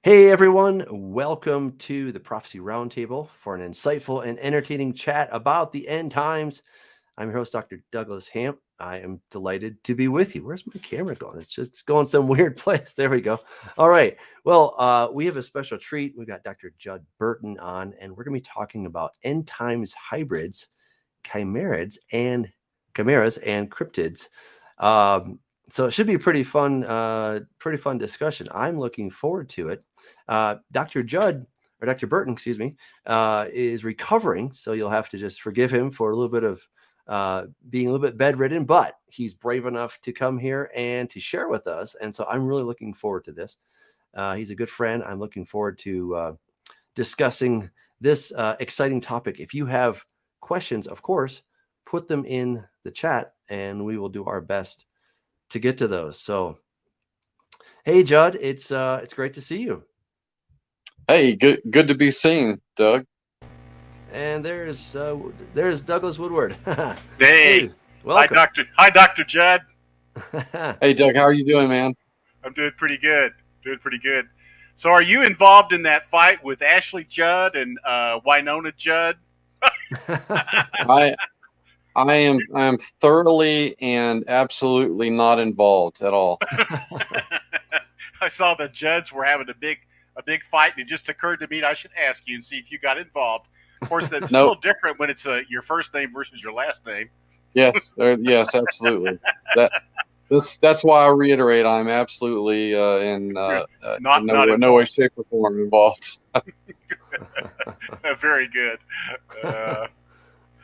Hey everyone, welcome to the Prophecy Roundtable for an insightful and entertaining chat about the end times. I'm your host, Dr. Douglas Hamp. I am delighted to be with you. Where's my camera going? It's just going some weird place. There we go. All right. Well, we have a special treat. We've got Dr. Judd Burton on, and we're going to be talking about end times hybrids, chimeras and cryptids. So it should be a pretty fun discussion. I'm looking forward to it. Dr. Burton, excuse me, is recovering, so you'll have to just forgive him for a little bit of being a little bit bedridden, but he's brave enough to come here and to share with us. And so I'm really looking forward to this. He's a good friend. I'm looking forward to discussing this exciting topic. If you have questions, of course, put them in the chat and we will do our best to get to those. So, hey, Judd, it's great to see you. Hey, good to be seen, Doug. And there's Douglas Woodward. Hey, welcome. Hi, Dr. Judd. Hey, Doug, how are you doing, man? I'm doing pretty good. So, are you involved in that fight with Ashley Judd and Winona Judd? I am thoroughly and absolutely not involved at all. I saw the Judds were having a big fight, and it just occurred to me that I should ask you and see if you got involved. Of course, that's a little different when it's your first name versus your last name. Yes, yes, absolutely. That's why I reiterate I'm absolutely in no way, shape, or form involved. Very good.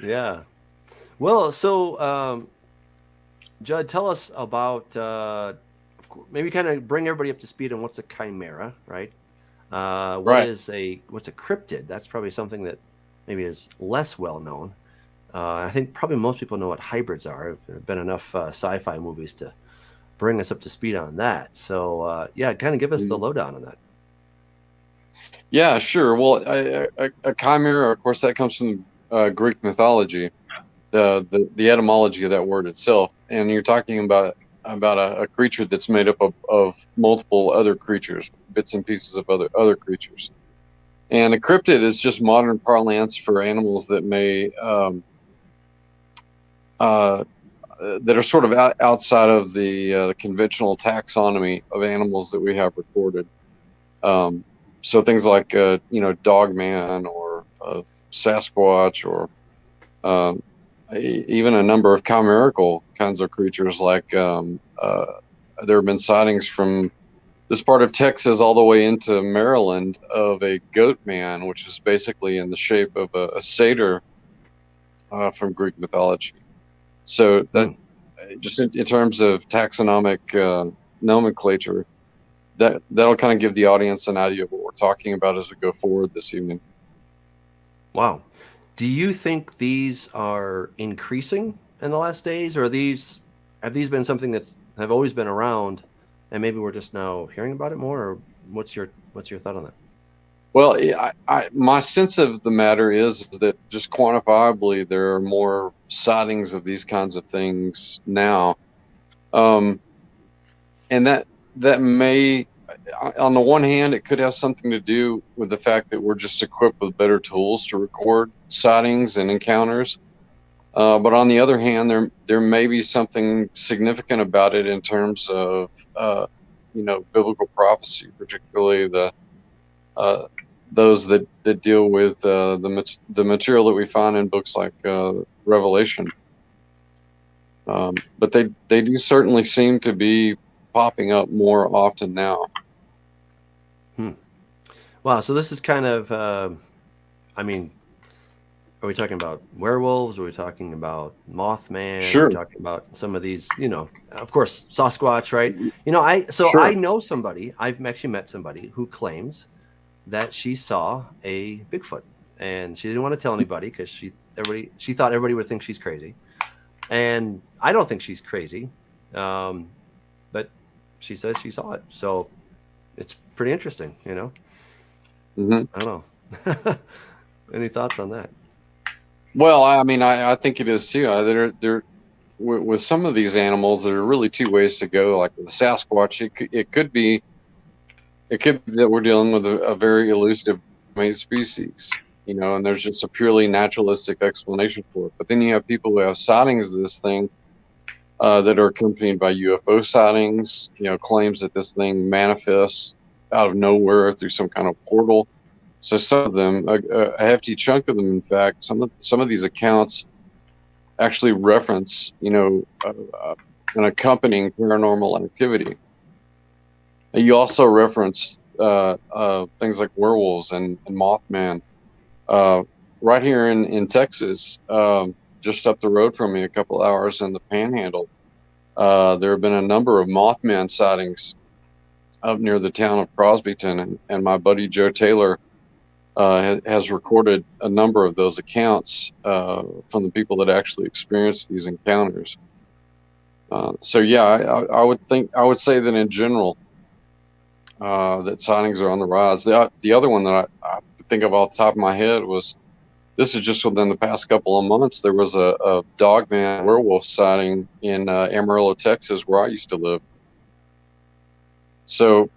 Yeah. Well, so Judd, tell us about maybe kind of bring everybody up to speed on what's a chimera, right? What's a cryptid? That's probably something that maybe is less well known. I think probably most people know what hybrids are. There have been enough sci-fi movies to bring us up to speed on that. So yeah, kind of give us the lowdown on that. Yeah, sure. Well, a chimera, of course, that comes from Greek mythology, the etymology of that word itself, and you're talking about a creature that's made up of multiple other creatures, bits and pieces of other creatures. And a cryptid is just modern parlance for animals that may that are sort of outside of the conventional taxonomy of animals that we have recorded. So things like Dogman or Sasquatch, or even a number of chimerical kinds of creatures, like there have been sightings from this part of Texas all the way into Maryland of a goat man, which is basically in the shape of a satyr from Greek mythology. So that just in terms of taxonomic nomenclature, that'll kind of give the audience an idea of what we're talking about as we go forward this evening. Wow. Do you think these are increasing in the last days, or have these been something that's have always been around, and maybe we're just now hearing about it more? Or what's your thought on that? Well, my sense of the matter is that just quantifiably there are more sightings of these kinds of things now, and that may, on the one hand, it could have something to do with the fact that we're just equipped with better tools to record sightings and encounters. But on the other hand, there may be something significant about it in terms of biblical prophecy, particularly those that deal with the material that we find in books like Revelation. But they do certainly seem to be popping up more often now. Wow. So this is kind of, I mean, are we talking about werewolves? Are we talking about Mothman? Sure. Are we talking about some of these, of course, Sasquatch, right? Sure. I know somebody, I've actually met somebody who claims that she saw a Bigfoot, and she didn't want to tell anybody because she thought everybody would think she's crazy. And I don't think she's crazy. But she says she saw it. So it's pretty interesting, Mm-hmm. I don't know. Any thoughts on that? Well, I mean, I think it is too. There, with some of these animals, there are really two ways to go. Like with Sasquatch, it could be It could be that we're dealing with a very elusive primate species, and there's just a purely naturalistic explanation for it. But then you have people who have sightings of this thing that are accompanied by UFO sightings, claims that this thing manifests out of nowhere through some kind of portal. So some of them, a hefty chunk of them, in fact, some of these accounts actually reference, an accompanying paranormal activity. You also referenced things like werewolves and Mothman. Right here in Texas, just up the road from me, a couple hours in the Panhandle, there have been a number of Mothman sightings up near the town of Crosbyton, and my buddy Joe Taylor has recorded a number of those accounts from the people that actually experienced these encounters. So yeah, I would say that in general, that sightings are on the rise. The other one that I think of off the top of my head was, this is just within the past couple of months, there was a dogman werewolf sighting in Amarillo, Texas, where I used to live. So,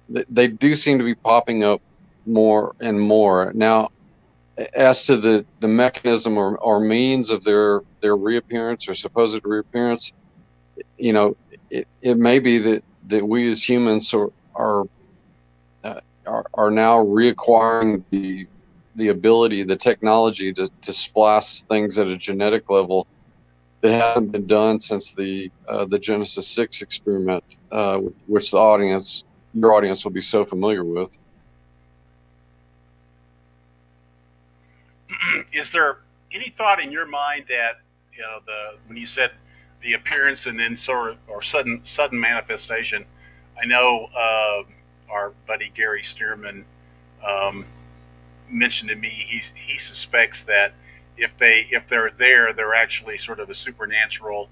they do seem to be popping up more and more. Now, as to the mechanism or means of their reappearance or supposed reappearance, it may be that we as humans are now reacquiring the ability, the technology to splice things at a genetic level that hasn't been done since the Genesis 6 experiment, which your audience will be so familiar with. Is there any thought in your mind that when you said the appearance and then sudden manifestation? I know our buddy Gary Stearman mentioned to me he suspects that if they're there, they're actually sort of a supernatural,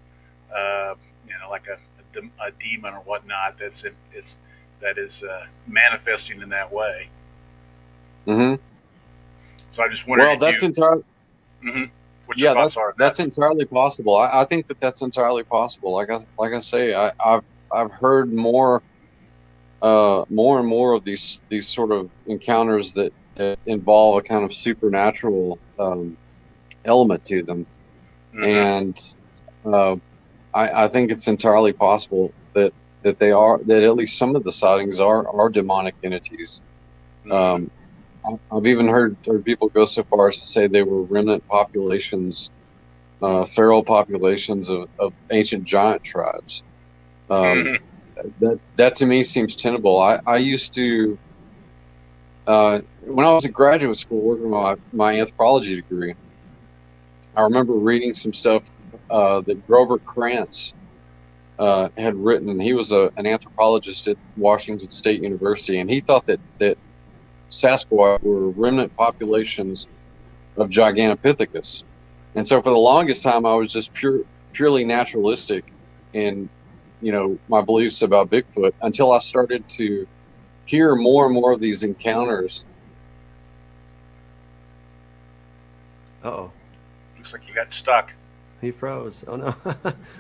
like a demon or whatnot that is manifesting in that way. Mm-hmm. So I just wondered. Well, that's entirely. Mm-hmm. What your thoughts are? That's entirely possible. I think that's entirely possible. Like I say, I've heard more and more of these sort of encounters that involve a kind of supernatural element to them, mm-hmm. And I think it's entirely possible that at least some of the sightings are demonic entities. Mm-hmm. I've even heard people go so far as to say they were remnant populations, feral populations of ancient giant tribes. That to me seems tenable. I used to, when I was in graduate school working on my anthropology degree, I remember reading some stuff that Grover Krantz had written. He was an anthropologist at Washington State University, and he thought that Sasquatch were remnant populations of Gigantopithecus. And so for the longest time, I was just purely naturalistic in, my beliefs about Bigfoot, until I started to hear more and more of these encounters. Uh-oh. Looks like you got stuck. He froze. Oh, no.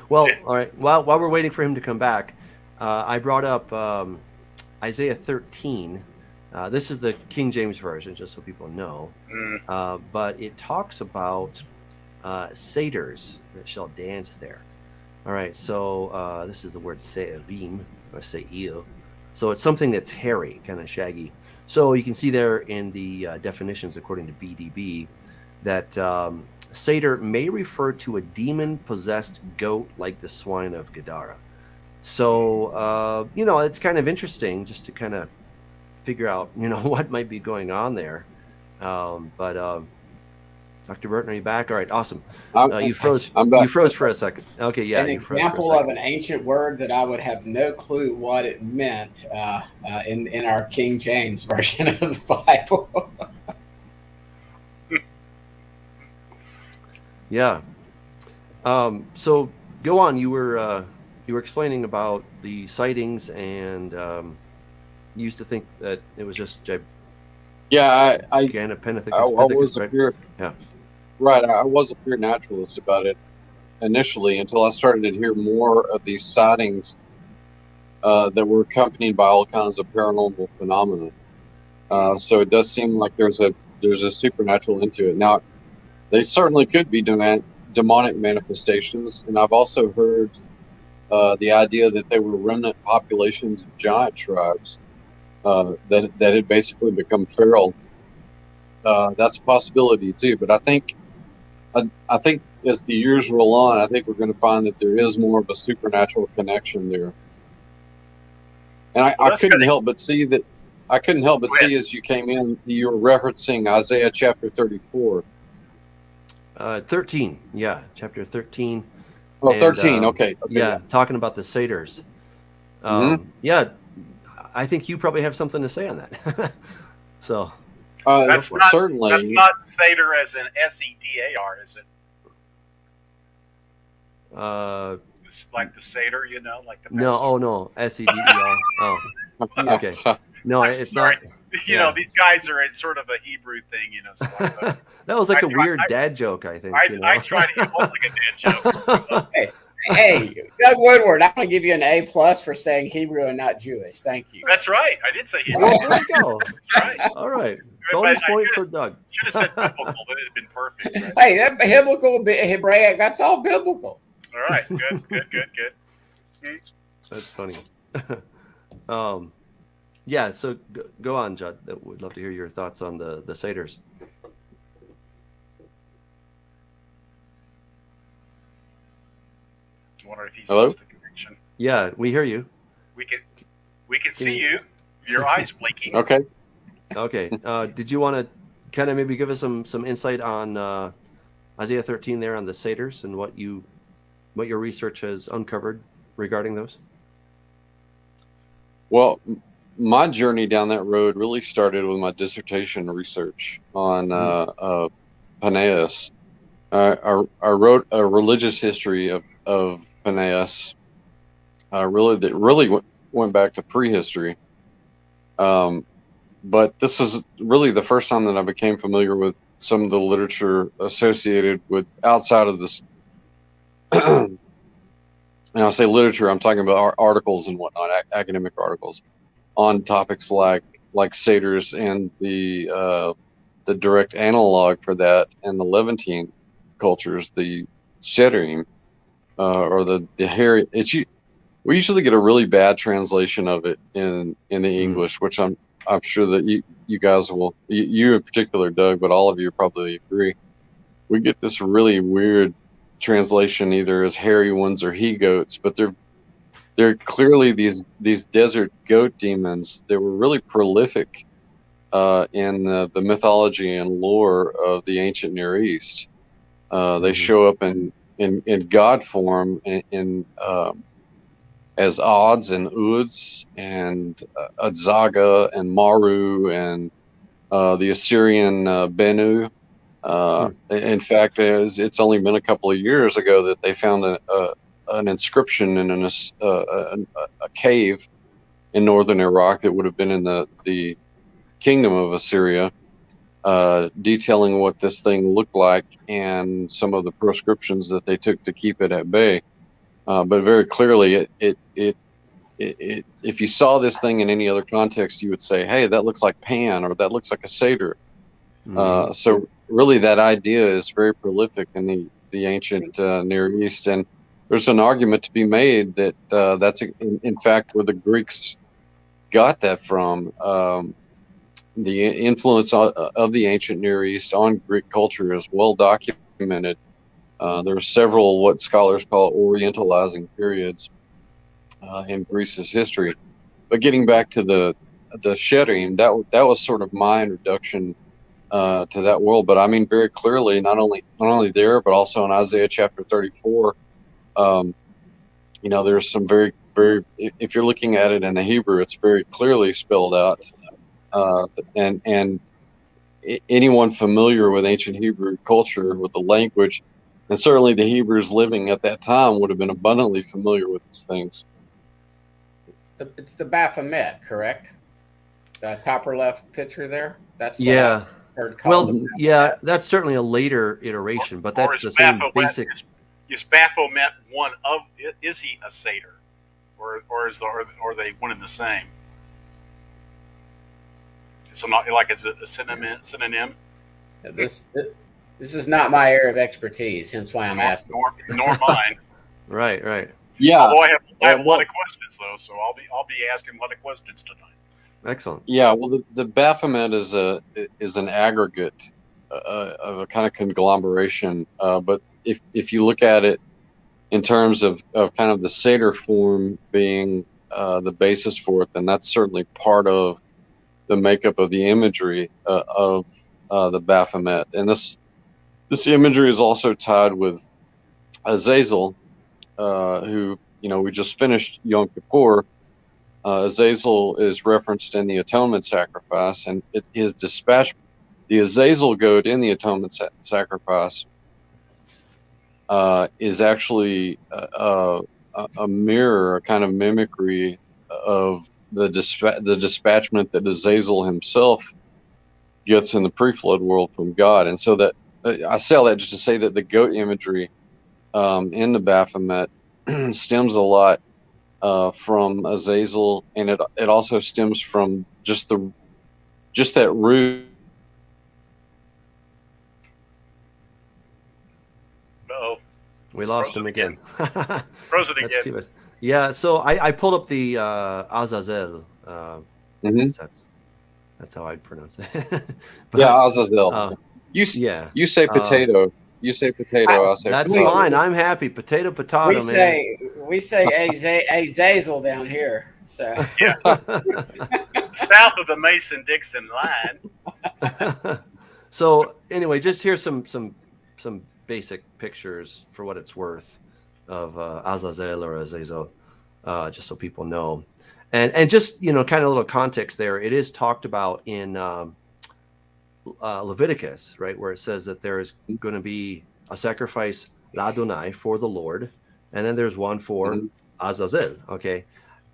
Well, all right. While we're waiting for him to come back, I brought up Isaiah 13. This is the King James Version, just so people know. But it talks about satyrs that shall dance there. All right, so this is the word se'erim, or se'ir. So it's something that's hairy, kind of shaggy. So you can see there in the definitions, according to BDB, that satyr may refer to a demon-possessed goat like the swine of Gadara. So, it's kind of interesting just to kind of figure out, what might be going on there. But Dr. Burton, are you back? All right, awesome. You froze. I'm back. You froze for a second. Okay, yeah. An example of an ancient word that I would have no clue what it meant in our King James version of the Bible. Yeah. So go on. You were explaining about the sightings, and you used to think that it was just Gigantopithecus. I was right? Yeah. Right, I was a pure naturalist about it initially until I started to hear more of these sightings that were accompanied by all kinds of paranormal phenomena. So it does seem like there's a supernatural into it. Now, they certainly could be demonic manifestations, and I've also heard the idea that they were remnant populations of giant tribes that had basically become feral. That's a possibility too. But I think as the years roll on, I think we're going to find that there is more of a supernatural connection there. And I couldn't help but see that. I couldn't help but see as you came in, you were referencing Isaiah chapter 34. 13, yeah, chapter 13. Oh, and, 13, okay. Yeah, talking about the satyrs. Yeah, I think you probably have something to say on that. So that's not, certainly. That's not satyr as in SEDAR, is it? It's like the satyr, you know, like the no, oh no, SEDER. Oh, okay. No, it's sorry. not. You know, these guys are in sort of a Hebrew thing, you know. So that was like a weird dad joke, I think. I tried. It was like a dad joke. Hey, Doug Woodward, I'm going to give you an A+ for saying Hebrew and not Jewish. Thank you. That's right. I did say Hebrew. Oh, there you go. That's right. All right. Bonus point for Doug. Should have said biblical. That would have been perfect. Right? Hey, that biblical, Hebraic, that's all biblical. All right. Good. That's funny. Yeah, so go on, Judd. We'd love to hear your thoughts on the satyrs. I wonder if he's Hello? lost the connection. Yeah, we hear you. We can see you. Your eyes blinking. Okay. Okay. Did you want to kind of maybe give us some insight on Isaiah 13 there on the satyrs and what your research has uncovered regarding those? Well, my journey down that road really started with my dissertation research on Peneus. I wrote a religious history of Peneus. That really went back to prehistory. But this is really the first time that I became familiar with some of the literature associated with outside of this. And I'll say literature, I'm talking about articles and whatnot, academic articles on topics like satyrs and the direct analog for that and the Levantine cultures, the Sherim, or the hairy. We usually get a really bad translation of it in the English, which I'm sure that you guys will, you in particular, Doug, but all of you probably agree. We get this really weird translation either as hairy ones or he goats, but they're clearly these desert goat demons. They were really prolific in the mythology and lore of the ancient Near East. They show up in god form in as Odds and Uds and Adzaga and Maru and the Assyrian Benu. In fact, it's only been a couple of years ago that they found an inscription in a cave in northern Iraq that would have been in the kingdom of Assyria, detailing what this thing looked like and some of the proscriptions that they took to keep it at bay. But very clearly, if you saw this thing in any other context, you would say, "Hey, that looks like Pan," or "That looks like a satyr." So really, that idea is very prolific in the ancient Near East, and there's an argument to be made that that's in fact where the Greeks got that from. The influence of the ancient Near East on Greek culture is well documented. There are several what scholars call orientalizing periods in Greece's history. But getting back to the Sherim, that was sort of my introduction to that world. But I mean, very clearly, not only there, but also in Isaiah chapter 34. There's some very, very. If you're looking at it in the Hebrew, it's very clearly spelled out. And anyone familiar with ancient Hebrew culture, with the language, and certainly the Hebrews living at that time would have been abundantly familiar with these things. It's the Baphomet, correct? The top left picture there? That's what yeah. I heard called. Well, yeah, that's certainly a later iteration, but that's the same basic. Is Baphomet one of? Is he a satyr? or are they one and the same? So not like it's a synonym. This is not my area of expertise, hence why I'm asking. Nor mine. Right. Yeah. Although I have a lot of questions though, so I'll be asking a lot of questions tonight. Excellent. Yeah. Well, the Baphomet is an aggregate of a kind of conglomeration. But if you look at it in terms of kind of the Seder form being the basis for it, then that's certainly part of the makeup of the imagery of the Baphomet. And this imagery is also tied with Azazel, who, we just finished Yom Kippur. Azazel is referenced in the atonement sacrifice, and his dispatch, the Azazel goat in the atonement sacrifice, is actually a mirror, a kind of mimicry of the dispatchment that Azazel himself gets in the pre-flood world from God. And so that I say all that just to say that the goat imagery in the Baphomet stems a lot from Azazel, and it also stems from just that root. Uh-oh. We lost him again. Frozen That's again. too bad. Yeah, so I pulled up the Azazel. That's how I'd pronounce it. But, Yeah, Azazel. You say potato. You say potato. I'll say that's potato. fine. I'm happy. Potato, man. We say Azazel down here. So Yeah. South of the Mason-Dixon line. So anyway, just here's some basic pictures for what it's worth of Azazel or Azazel, just so people know. And just, kind of a little context there. It is talked about in Leviticus, right, where it says that there is going to be a sacrifice Ladonai for the Lord, and then there's one for Azazel. Okay,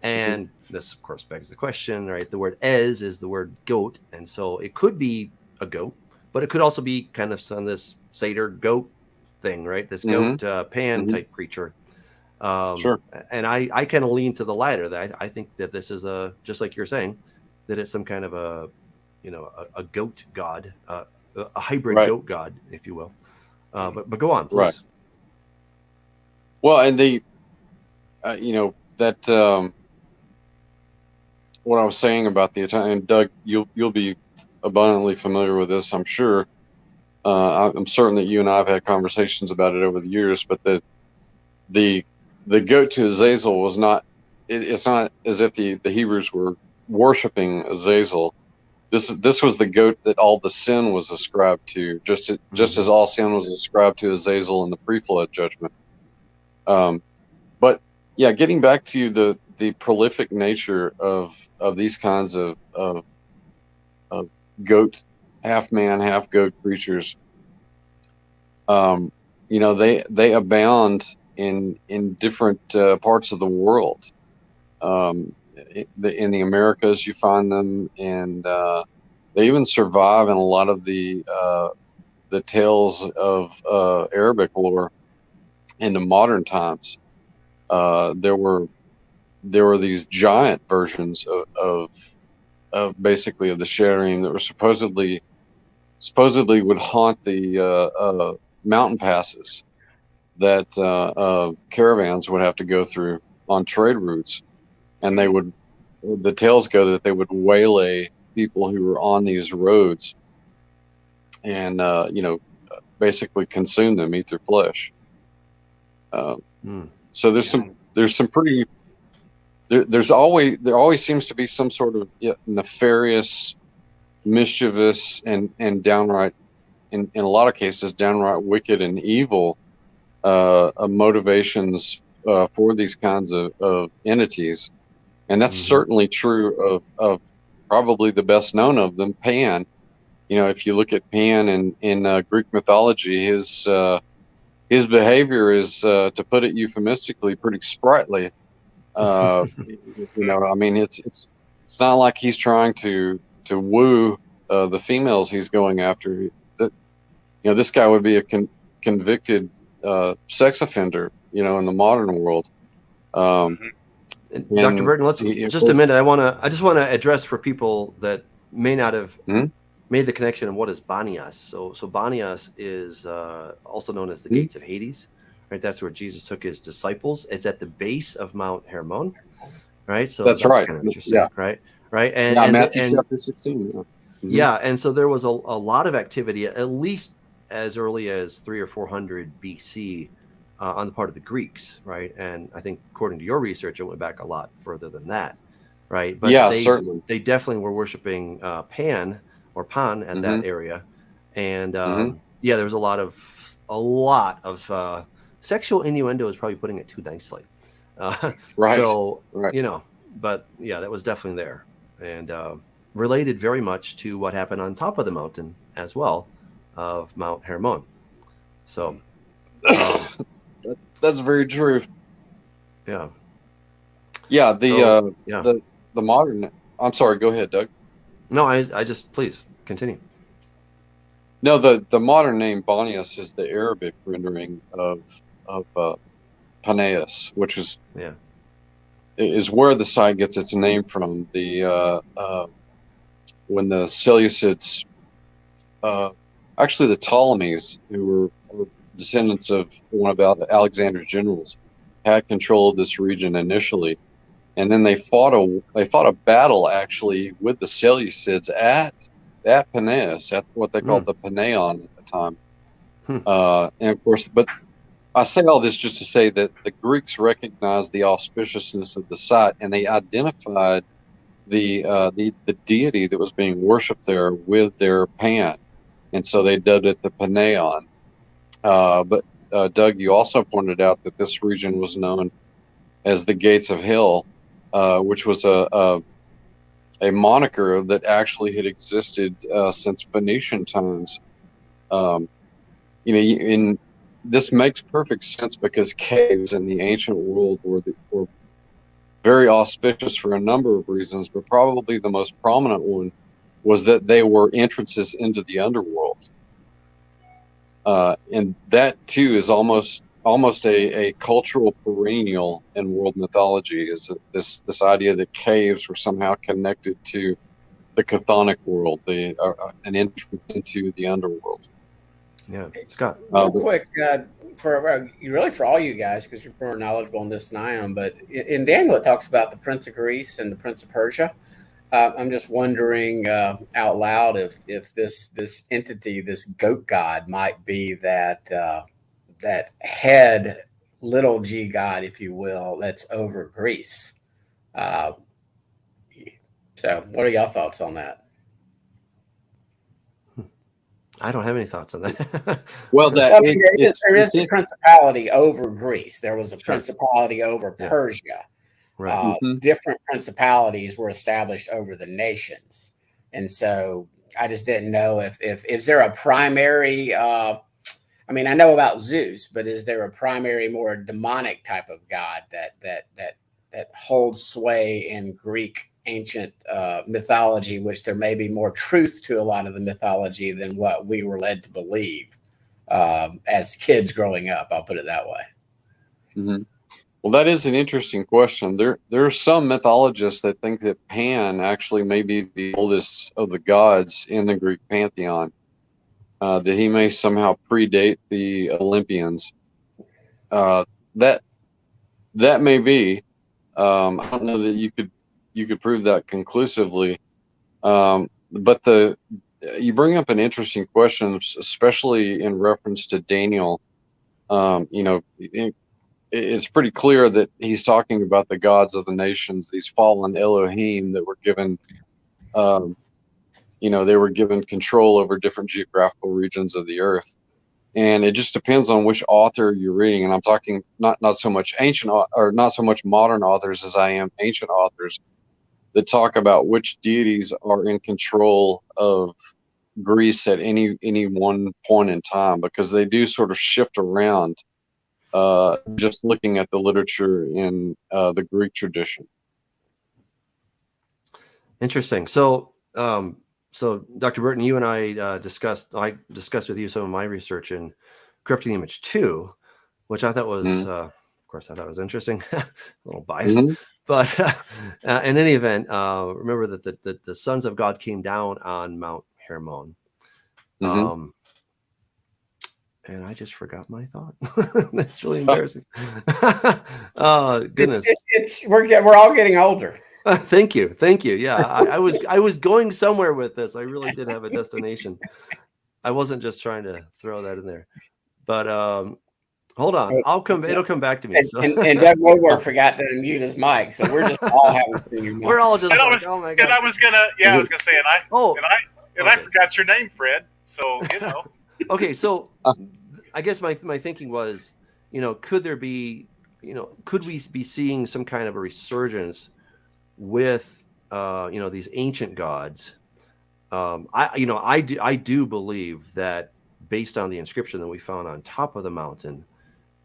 and this of course begs the question, right? The word "ez" is the word goat, and so it could be a goat, but it could also be kind of this Seder goat thing, right? This goat pan type creature. Sure. And I kind of lean to the latter. That I think that this is just like you're saying, that it's some kind of a goat god, a hybrid goat god, if you will. But go on, please. Right. Well, and that what I was saying about the Italian, and Doug, you'll be abundantly familiar with this, I'm sure. I'm certain that you and I have had conversations about it over the years, but the goat to Azazel was not. It's not as if the Hebrews were worshiping Azazel. This was the goat that all the sin was ascribed to, just as all sin was ascribed to Azazel in the pre-flood judgment. But yeah, getting back to the prolific nature of these kinds of goat, half man, half goat creatures, they abound in different parts of the world. In the Americas, you find them, and they even survive in a lot of the tales of Arabic lore into modern times. There were these giant versions of basically of the Sharim that were supposedly would haunt the mountain passes that caravans would have to go through on trade routes. And the tales go that they would waylay people who were on these roads and, basically consume them, eat their flesh. So there always seems to be some sort of nefarious, mischievous, and downright, in a lot of cases, downright wicked and evil motivations for these kinds of entities. And that's certainly true of probably the best known of them, Pan. If you look at Pan in Greek mythology, his behavior is, to put it euphemistically, pretty sprightly. I mean, it's not like he's trying to woo the females he's going after. This guy would be a convicted sex offender, in the modern world. Dr. Burton, let's of just a course- minute. I just want to address for people that may not have Hmm? made the connection of what is Banias. So Banias is also known as the gates of Hades, right? That's where Jesus took his disciples. It's at the base of Mount Hermon, right? So That's right. kind of interesting, Yeah. right? Right. Yeah, Matthew chapter 16. Yeah. Mhm. Yeah, and so there was a lot of activity, at least as early as 300 or 400 BC, on the part of the Greeks, right? And I think according to your research, it went back a lot further than that, right? But Yeah, certainly. they definitely were worshiping Pan or Pan at that Mhm. area, and Mhm. yeah, there was a lot of sexual innuendo is probably putting it too nicely. Right. So Right. but yeah, that was definitely there, and related very much to what happened on top of the mountain as well, of Mount Hermon. So That's very true. yeah. Yeah, Yeah. the modern. I'm sorry. Go ahead, Doug. No, I just please continue. No, the modern name Banias is the Arabic rendering of Paneas, which is where the site gets its name from. When the Seleucids, actually the Ptolemies, who were descendants of one of Alexander's generals, had control of this region initially, and then they fought a battle actually with the Seleucids at Paneas, at what they called the Paneon at the time. And of course, but I say all this just to say that the Greeks recognized the auspiciousness of the site, and they identified the deity that was being worshipped there with their Pan, and so they dubbed it the Paneon. But Doug, you also pointed out that this region was known as the Gates of Hell, which was a moniker that actually had existed since Phoenician times. This makes perfect sense because caves in the ancient world were very auspicious for a number of reasons, but probably the most prominent one was that they were entrances into the underworld. And that too is almost a cultural perennial in world mythology, is this idea that caves were somehow connected to the chthonic world, an entrance into the underworld. Yeah, Scott. Real quick, for all you guys, because you're more knowledgeable on this than I am, but in Daniel it talks about the Prince of Greece and the Prince of Persia. I'm just wondering out loud if this entity, this goat god, might be that head little g god, if you will, that's over Greece. So, what are y'all thoughts on that? I don't have any thoughts on that. Well, there is a principality over Greece. There was a principality over Persia. Right. Different principalities were established over the nations, and so I just didn't know if is there a primary. I mean, I know about Zeus, but is there a primary, more demonic type of god that holds sway in Greek ancient mythology, which there may be more truth to a lot of the mythology than what we were led to believe as kids growing up? I'll put it that way. Mm-hmm. Well, that is an interesting question. There are some mythologists that think that Pan actually may be the oldest of the gods in the Greek pantheon, that he may somehow predate the Olympians. That may be. I don't know that you could prove that conclusively. But you bring up an interesting question, especially in reference to Daniel. It's pretty clear that he's talking about the gods of the nations, these fallen Elohim that were given, they were given control over different geographical regions of the earth. And it just depends on which author you're reading. And I'm talking not so much ancient or not so much modern authors as I am ancient authors that talk about which deities are in control of Greece at any one point in time, because they do sort of shift around. Just looking at the literature in the Greek tradition. Interesting. So, Dr. Burton, you and I discussed with you some of my research in Cryptid Image 2, which I thought was, of course, I thought was interesting. A little biased, But in any event, remember that the sons of God came down on Mount Hermon. Mhm. And I just forgot my thought. That's really embarrassing. Oh goodness. We're all getting older. Thank you. Yeah, I was going somewhere with this. I really did have a destination. I wasn't just trying to throw that in there. But hold on, it'll come back to me. So. And Doug Woodward forgot to unmute his mic, so we're just all having senior We're all just I like, oh my god. And I was gonna say, I forgot your name, Fred. So Okay, so I guess my thinking was, could there be, could we be seeing some kind of a resurgence with these ancient gods? I do believe that, based on the inscription that we found on top of the mountain,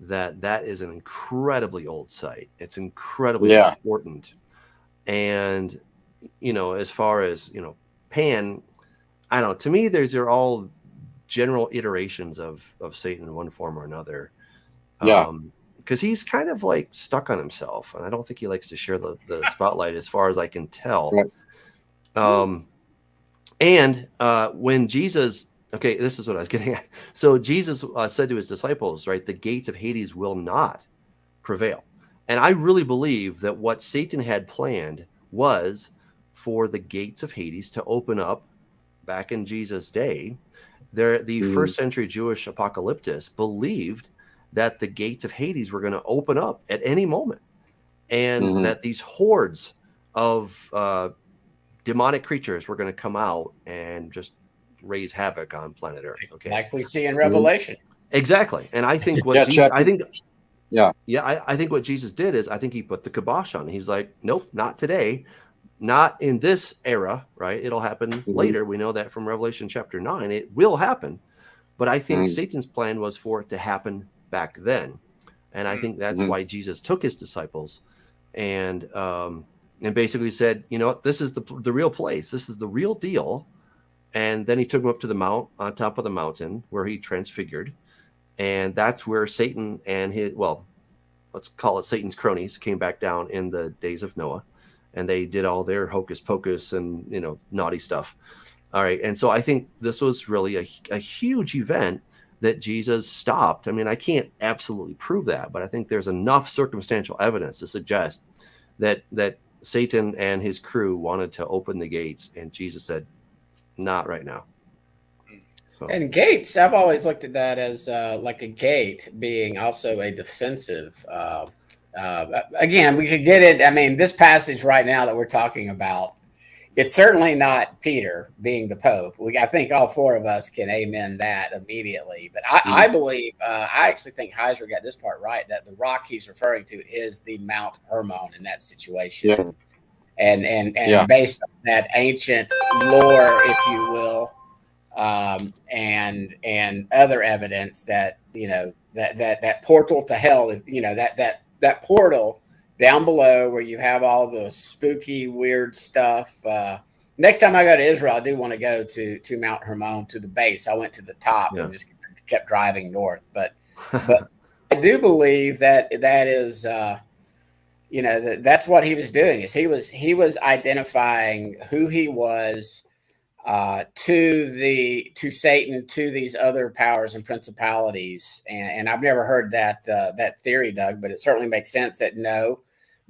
that is an incredibly old site. It's incredibly important. And as far as Pan, I don't know, to me they're all general iterations of Satan in one form or another. Because he's kind of like stuck on himself, and I don't think he likes to share the spotlight, as far as I can tell. Right. And when Jesus, okay, this is what I was getting at. So Jesus said to his disciples, right, the gates of Hades will not prevail. And I really believe that what Satan had planned was for the gates of Hades to open up back in Jesus' day. The first century Jewish apocalyptists believed that the gates of Hades were going to open up at any moment, and that these hordes of demonic creatures were going to come out and just raise havoc on planet Earth. Okay, like we see in Revelation. Exactly. And I think what I think what Jesus did is, I think he put the kibosh on. He's like, nope, not today. Not in this era, right? It'll happen later. We know that from Revelation chapter 9. It will happen. But I think Satan's plan was for it to happen back then. And I think that's why Jesus took his disciples and basically said, you know what, this is the real place. This is the real deal. And then he took them up to the mount, on top of the mountain, where he transfigured. And that's where Satan and let's call it Satan's cronies, came back down in the days of Noah. And they did all their hocus pocus and, naughty stuff. All right. And so I think this was really a huge event that Jesus stopped. I mean, I can't absolutely prove that, but I think there's enough circumstantial evidence to suggest that Satan and his crew wanted to open the gates, and Jesus said, not right now. So. And gates, I've always looked at that as like a gate being also a defensive. Again, we could get it. I mean, this passage right now that we're talking about, it's certainly not Peter being the Pope. I think all four of us can amen that immediately. But I believe, I actually think Heiser got this part right, that the rock he's referring to is the Mount Hermon in that situation. Yeah. And based on that ancient lore, if you will, and other evidence that, that portal to hell, that portal down below where you have all the spooky, weird stuff. Next time I go to Israel, I do want to go to Mount Hermon, to the base. I went to the top and just kept driving north. But I do believe that is, that's what he was doing. Is he was identifying who he was to Satan, to these other powers and principalities. And I've never heard that theory, Doug, but it certainly makes sense that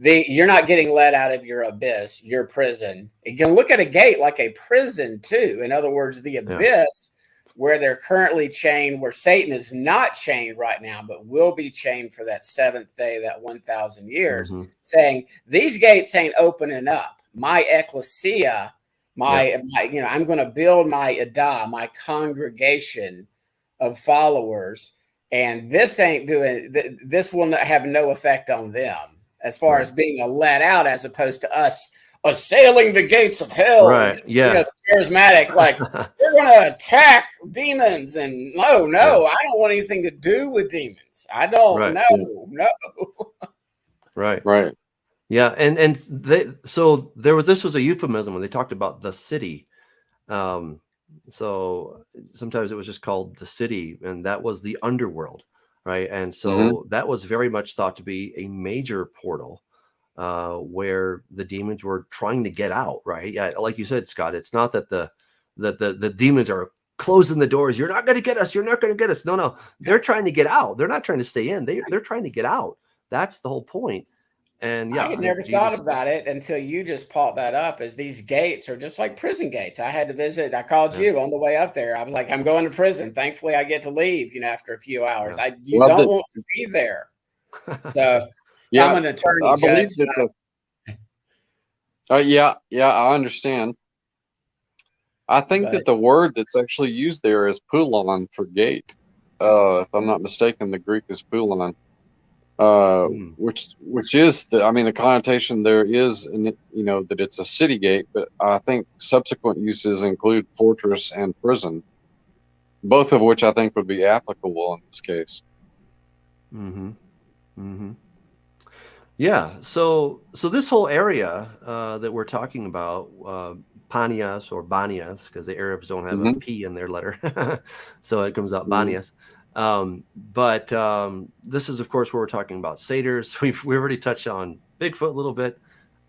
you're not getting let out of your abyss, your prison. You can look at a gate like a prison too. In other words, the abyss where they're currently chained, where Satan is not chained right now, but will be chained for that seventh day, that 1,000 years, saying these gates ain't opening up. My ecclesia, I'm going to build my Adah, my congregation of followers, and this ain't doing. This will not have no effect on them as far as being a let out, as opposed to us assailing the gates of hell. Right? Yeah. Charismatic, like we're going to attack demons, and no, I don't want anything to do with demons. I don't. No. Right. Yeah, and so this was a euphemism when they talked about the city. So sometimes it was just called the city, and that was the underworld, right? And so that was very much thought to be a major portal where the demons were trying to get out, right? Yeah, like you said, Scott, it's not that the demons are closing the doors. You're not going to get us. You're not going to get us. No, they're trying to get out. They're not trying to stay in. They're trying to get out. That's the whole point. And yeah, I had never thought about it until you just popped that up. As these gates are just like prison gates. I had to visit. I called you on the way up there. I was like, I'm going to prison. Thankfully, I get to leave. After a few hours. You don't want to be there. So yeah, I'm an attorney. I believe that. Yeah, I understand. I think that the word that's actually used there is poulon for gate. If I'm not mistaken, the Greek is poulon. Which is the connotation there is, that it's a city gate, but I think subsequent uses include fortress and prison, both of which I think would be applicable in this case. Yeah. So this whole area that we're talking about, Panias or Banias, because the Arabs don't have a P in their letter, so it comes out Banias. But this is, of course, where we're talking about satyrs. We've already touched on Bigfoot a little bit.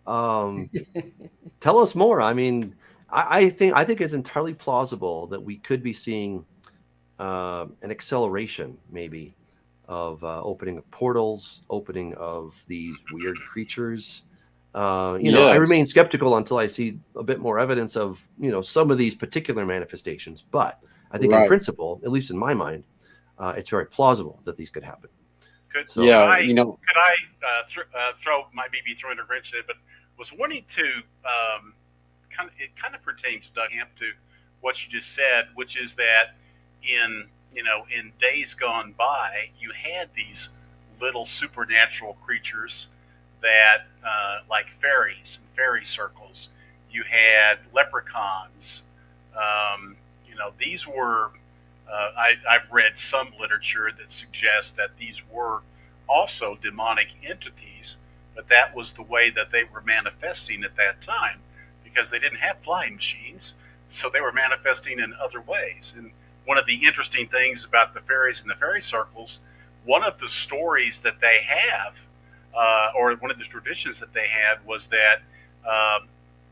Tell us more. I mean, I think it's entirely plausible that we could be seeing an acceleration, maybe, of opening of portals, opening of these weird creatures. I remain skeptical until I see a bit more evidence of some of these particular manifestations. But I think in principle, at least in my mind, it's very plausible that these could happen. Could I maybe throw in a wrench in it, but was wanting to kind of pertains, Doug Hamp, to what you just said, which is that in days gone by, you had these little supernatural creatures that like fairies and fairy circles. You had leprechauns. These were. I've read some literature that suggests that these were also demonic entities, but that was the way that they were manifesting at that time, because they didn't have flying machines, so they were manifesting in other ways. And one of the interesting things about the fairies and the fairy circles, one of the stories that they have, or one of the traditions that they had, was that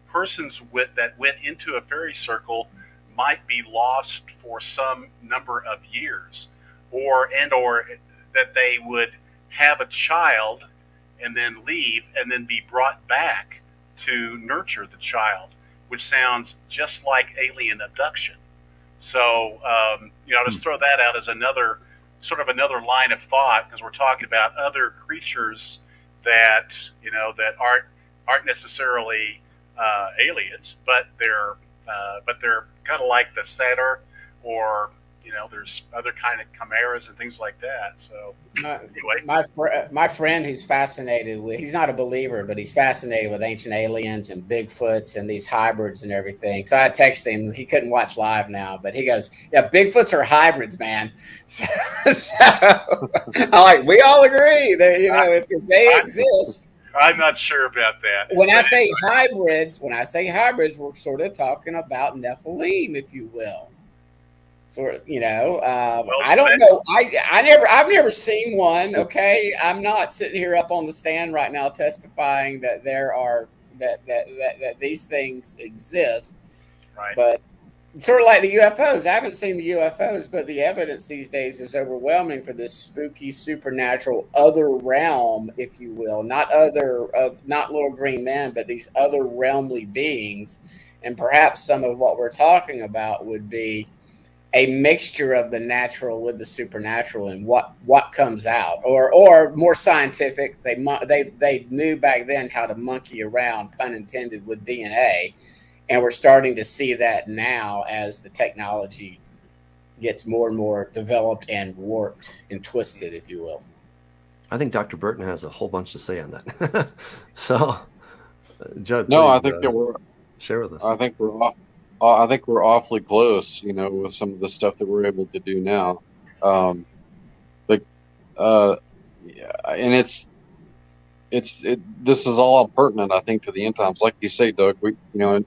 persons that went into a fairy circle might be lost for some number of years, or that they would have a child and then leave and then be brought back to nurture the child, which sounds just like alien abduction. So, I'll just throw that out as another line of thought, because we're talking about other creatures that aren't necessarily aliens, but they're kind of like the satyr, or there's other kind of chimeras and things like that. So anyway, my friend who's fascinated with, he's not a believer, but he's fascinated with ancient aliens and Bigfoots and these hybrids and everything. So I texted him. He couldn't watch live now, but he goes, "Yeah, Bigfoots are hybrids, man." So I'm like, we all agree that if they exist. I'm not sure about that. When I say hybrids, we're sort of talking about Nephilim, if you will. Sort of, I don't know. I've never seen one. Okay, I'm not sitting here up on the stand right now testifying that there are that these things exist. Right. But sort of like the UFOs. I haven't seen the UFOs, but the evidence these days is overwhelming for this spooky, supernatural other realm, if you will. Not little green men, but these other realmly beings. And perhaps some of what we're talking about would be a mixture of the natural with the supernatural, and what comes out, or more scientific. They knew back then how to monkey around, pun intended, with DNA. And we're starting to see that now as the technology gets more and more developed and warped and twisted, if you will. I think Dr. Burton has a whole bunch to say on that. So, Judd, no, please, I think that we're share with us. I think we're awfully close, with some of the stuff that we're able to do now. And this is all pertinent, I think, to the end times. Like you say, Doug, we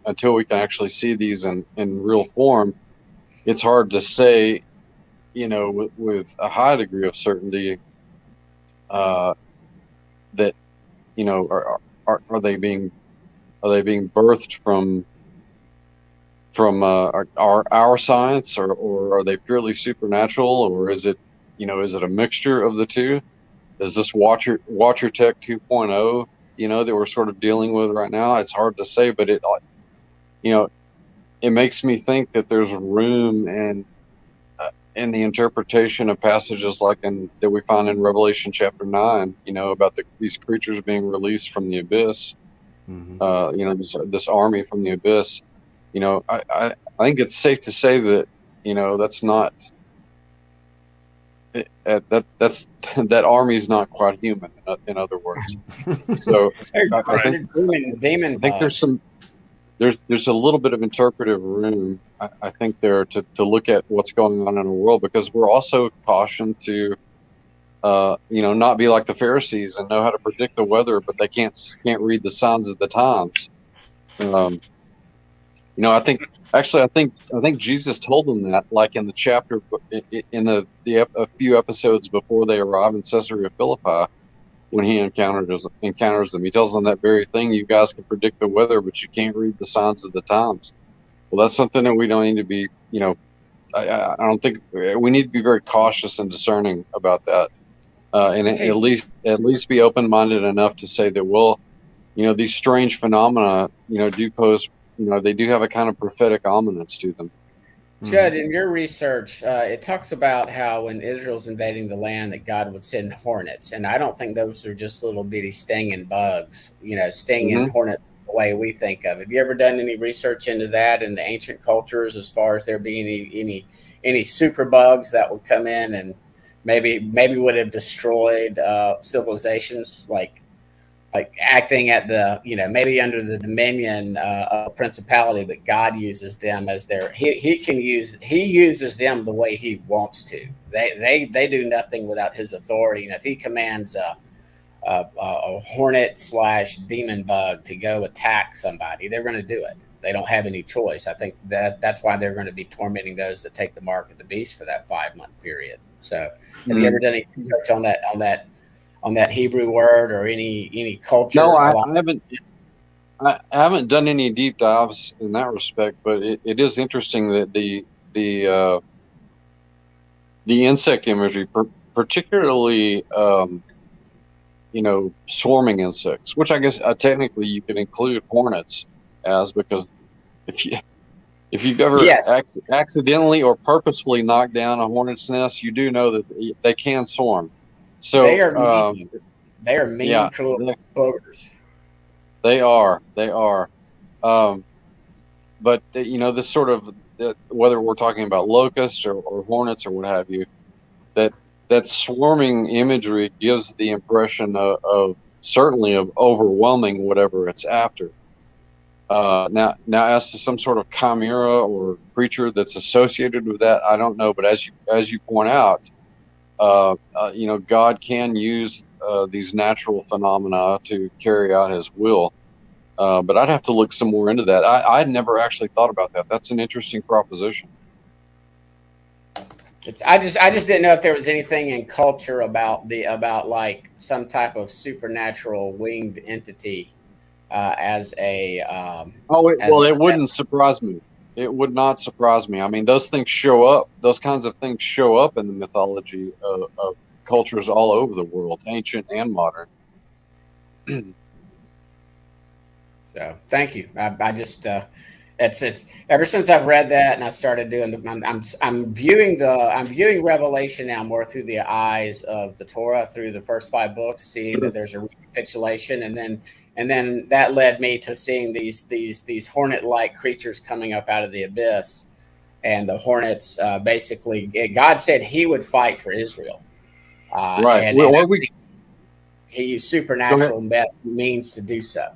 until we can actually see these in real form, it's hard to say, with a high degree of certainty, that, are are they being birthed from our science, or are they purely supernatural, or is it a mixture of the two? Is this Watcher Tech 2.0, that we're sort of dealing with right now? It's hard to say, but it makes me think that there's room in the interpretation of passages like that we find in Revelation chapter 9, about these creatures being released from the abyss. This army from the abyss. I think it's safe to say that that's not that army's not quite human. In other words, so I think there's a little bit of interpretive room. I think there to look at what's going on in the world, because we're also cautioned to not be like the Pharisees and know how to predict the weather, but they can't read the signs of the times. I think Jesus told them that, like in the chapter in a few episodes before they arrive in Caesarea Philippi, when he encounters them. He tells them that very thing. You guys can predict the weather, but you can't read the signs of the times. Well, that's something that we don't need to be, I don't think we need to be very cautious and discerning about that. And at least be open-minded enough to say that, well, these strange phenomena, do pose, they do have a kind of prophetic ominence to them. Judd, in your research, it talks about how when Israel's invading the land, that God would send hornets, and I don't think those are just little bitty stinging bugs, stinging hornets the way we think of. Have you ever done any research into that in the ancient cultures, as far as there being any super bugs that would come in and maybe would have destroyed civilizations, like acting at the, maybe under the dominion of principality, but God uses them as he uses them the way he wants to. They do nothing without his authority. And if he commands a hornet / demon bug to go attack somebody, they're going to do it. They don't have any choice. I think that's why they're going to be tormenting those that take the mark of the beast for that 5-month period. So have you ever done any research on that Hebrew word or any culture? No, I haven't. I haven't done any deep dives in that respect, but it is interesting that the insect imagery, particularly swarming insects, which I guess technically you can include hornets as, because if you've ever accidentally or purposefully knocked down a hornet's nest, you do know that they can swarm. So they are mean. They are mean, cruel buggers. They are. But this sort of, whether we're talking about locusts or hornets or what have you, that swarming imagery gives the impression of certainly of overwhelming whatever it's after. Now, as to some sort of chimera or creature that's associated with that, I don't know. But as you point out, God can use these natural phenomena to carry out his will. But I'd have to look some more into that. I'd never actually thought about that. That's an interesting proposition. I just didn't know if there was anything in culture about like some type of supernatural winged entity as a. It wouldn't surprise me. It would not surprise me. I mean, those things show up. Those kinds of things show up in the mythology of cultures all over the world, ancient and modern. So, thank you. I just it's ever since I've read that and I started doing I'm viewing Revelation now more through the eyes of the Torah, through the first 5 books, seeing that there's a recapitulation, and then that led me to seeing these hornet-like creatures coming up out of the abyss, and the hornets basically, God said he would fight for Israel, right? And he used supernatural means to do so.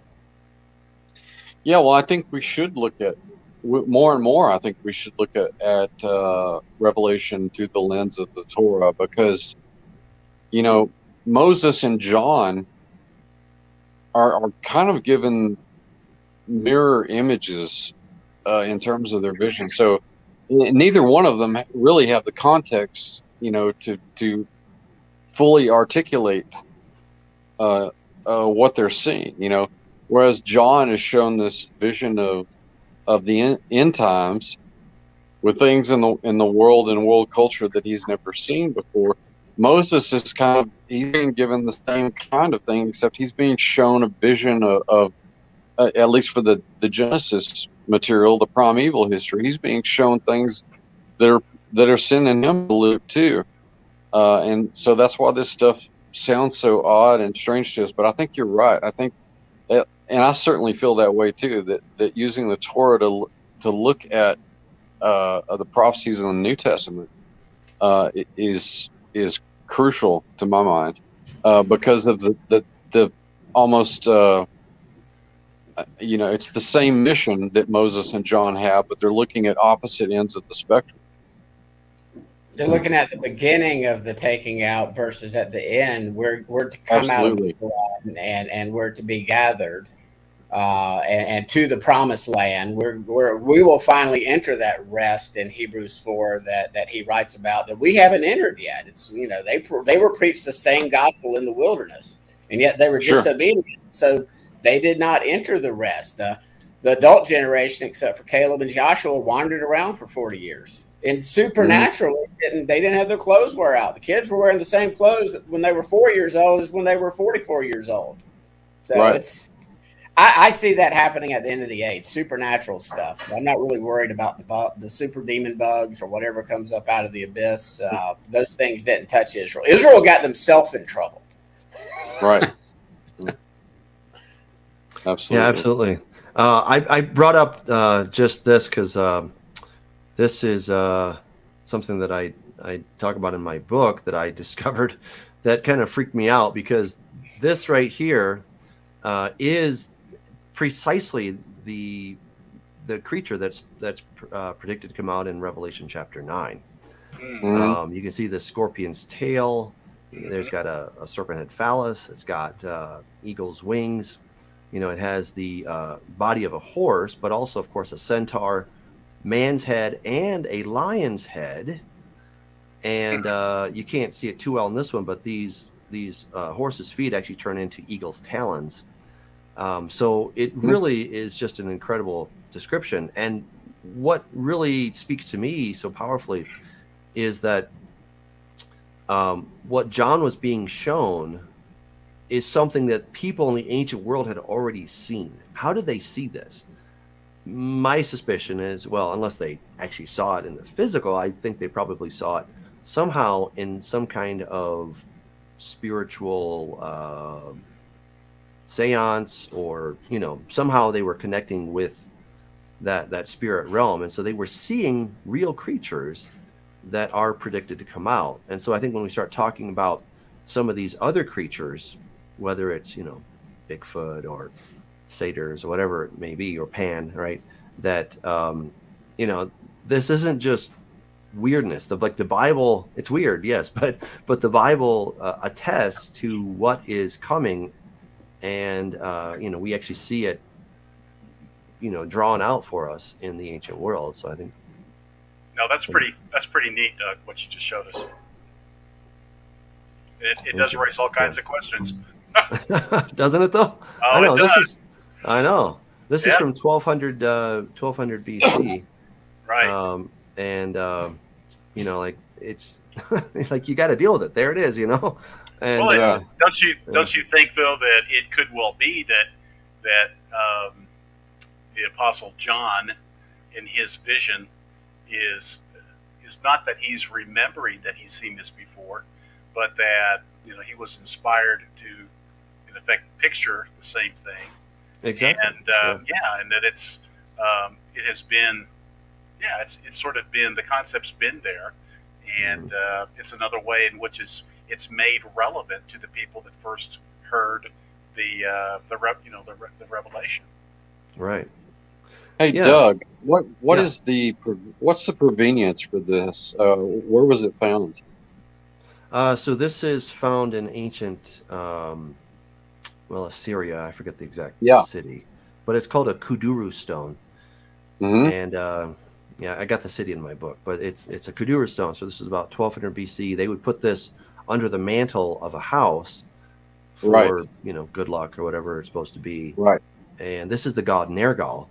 Yeah, well, I think we should look at more and more. I think we should look at Revelation through the lens of the Torah, because Moses and John are kind of given mirror images in terms of their vision. So neither one of them really have the context, to fully articulate what they're seeing. Whereas John has shown this vision of the end times with things in the world and world culture that he's never seen before. Moses is he's being given the same kind of thing, except he's being shown a vision of at least for the Genesis material, the primeval history. He's being shown things that are sending him to Luke too, and so that's why this stuff sounds so odd and strange to us. But I think you're right. I think, and I certainly feel that way too. That using the Torah to look at the prophecies in the New Testament is crucial to my mind because of the almost it's the same mission that Moses and John have, but they're looking at opposite ends of the spectrum. They're looking at the beginning of the taking out versus at the end. We're to come Absolutely. out of the blood and we're to be gathered and to the promised land. We will finally enter that rest in Hebrews 4 that he writes about that we haven't entered yet. It's they were preached the same gospel in the wilderness, and yet they were disobedient. So they did not enter the rest. The adult generation, except for Caleb and Joshua, wandered around for 40 years. And supernaturally, they didn't have their clothes wear out. The kids were wearing the same clothes when they were 4 years old as when they were 44 years old. So I see that happening at the end of the age, supernatural stuff. So I'm not really worried about the super demon bugs or whatever comes up out of the abyss. Those things didn't touch Israel. Israel got themselves in trouble. Right. Absolutely. Yeah, absolutely. I brought up just this because this is something that I talk about in my book that I discovered that kind of freaked me out, because this right here is precisely the creature that's predicted to come out in Revelation chapter 9. You can see the scorpion's tail. There's got a serpent head phallus. It's got eagle's wings. It has the body of a horse, but also, of course, a centaur, man's head, and a lion's head. And you can't see it too well in this one, but these horses' feet actually turn into eagle's talons. So it really is just an incredible description. And what really speaks to me so powerfully is that what John was being shown is something that people in the ancient world had already seen. How did they see this? My suspicion is, well, unless they actually saw it in the physical, I think they probably saw it somehow in some kind of spiritual seance, or somehow they were connecting with that spirit realm, and so they were seeing real creatures that are predicted to come out. And so I think when we start talking about some of these other creatures, whether it's Bigfoot or satyrs or whatever it may be, or Pan, right, that this isn't just weirdness. The Bible, it's weird, yes, but the Bible attests to what is coming. And we actually see it drawn out for us in the ancient world. So I think that's pretty neat, Doug, what you just showed us. It does raise all kinds of questions. Doesn't it though? Oh, I know, it does. I know. This is from 1200 BC. Right. It's it's like you got to deal with it. There it is, And don't you think though that it could well be that the Apostle John in his vision is not that he's remembering that he's seen this before, but that he was inspired to, in effect, picture the same thing. Exactly. And and that it has been, it's sort of been, the concept's been there, and it's another way in which it's made relevant to the people that first heard the revelation. Right. Hey, Doug, what's the provenience for this? Where was it found? So this is found in ancient, Assyria. I forget the exact city, but it's called a Kuduru stone. And I got the city in my book, but it's a Kuduru stone. So this is about 1200 BC. They would put this under the mantle of a house for good luck or whatever it's supposed to be. Right. and this is the god Nergal.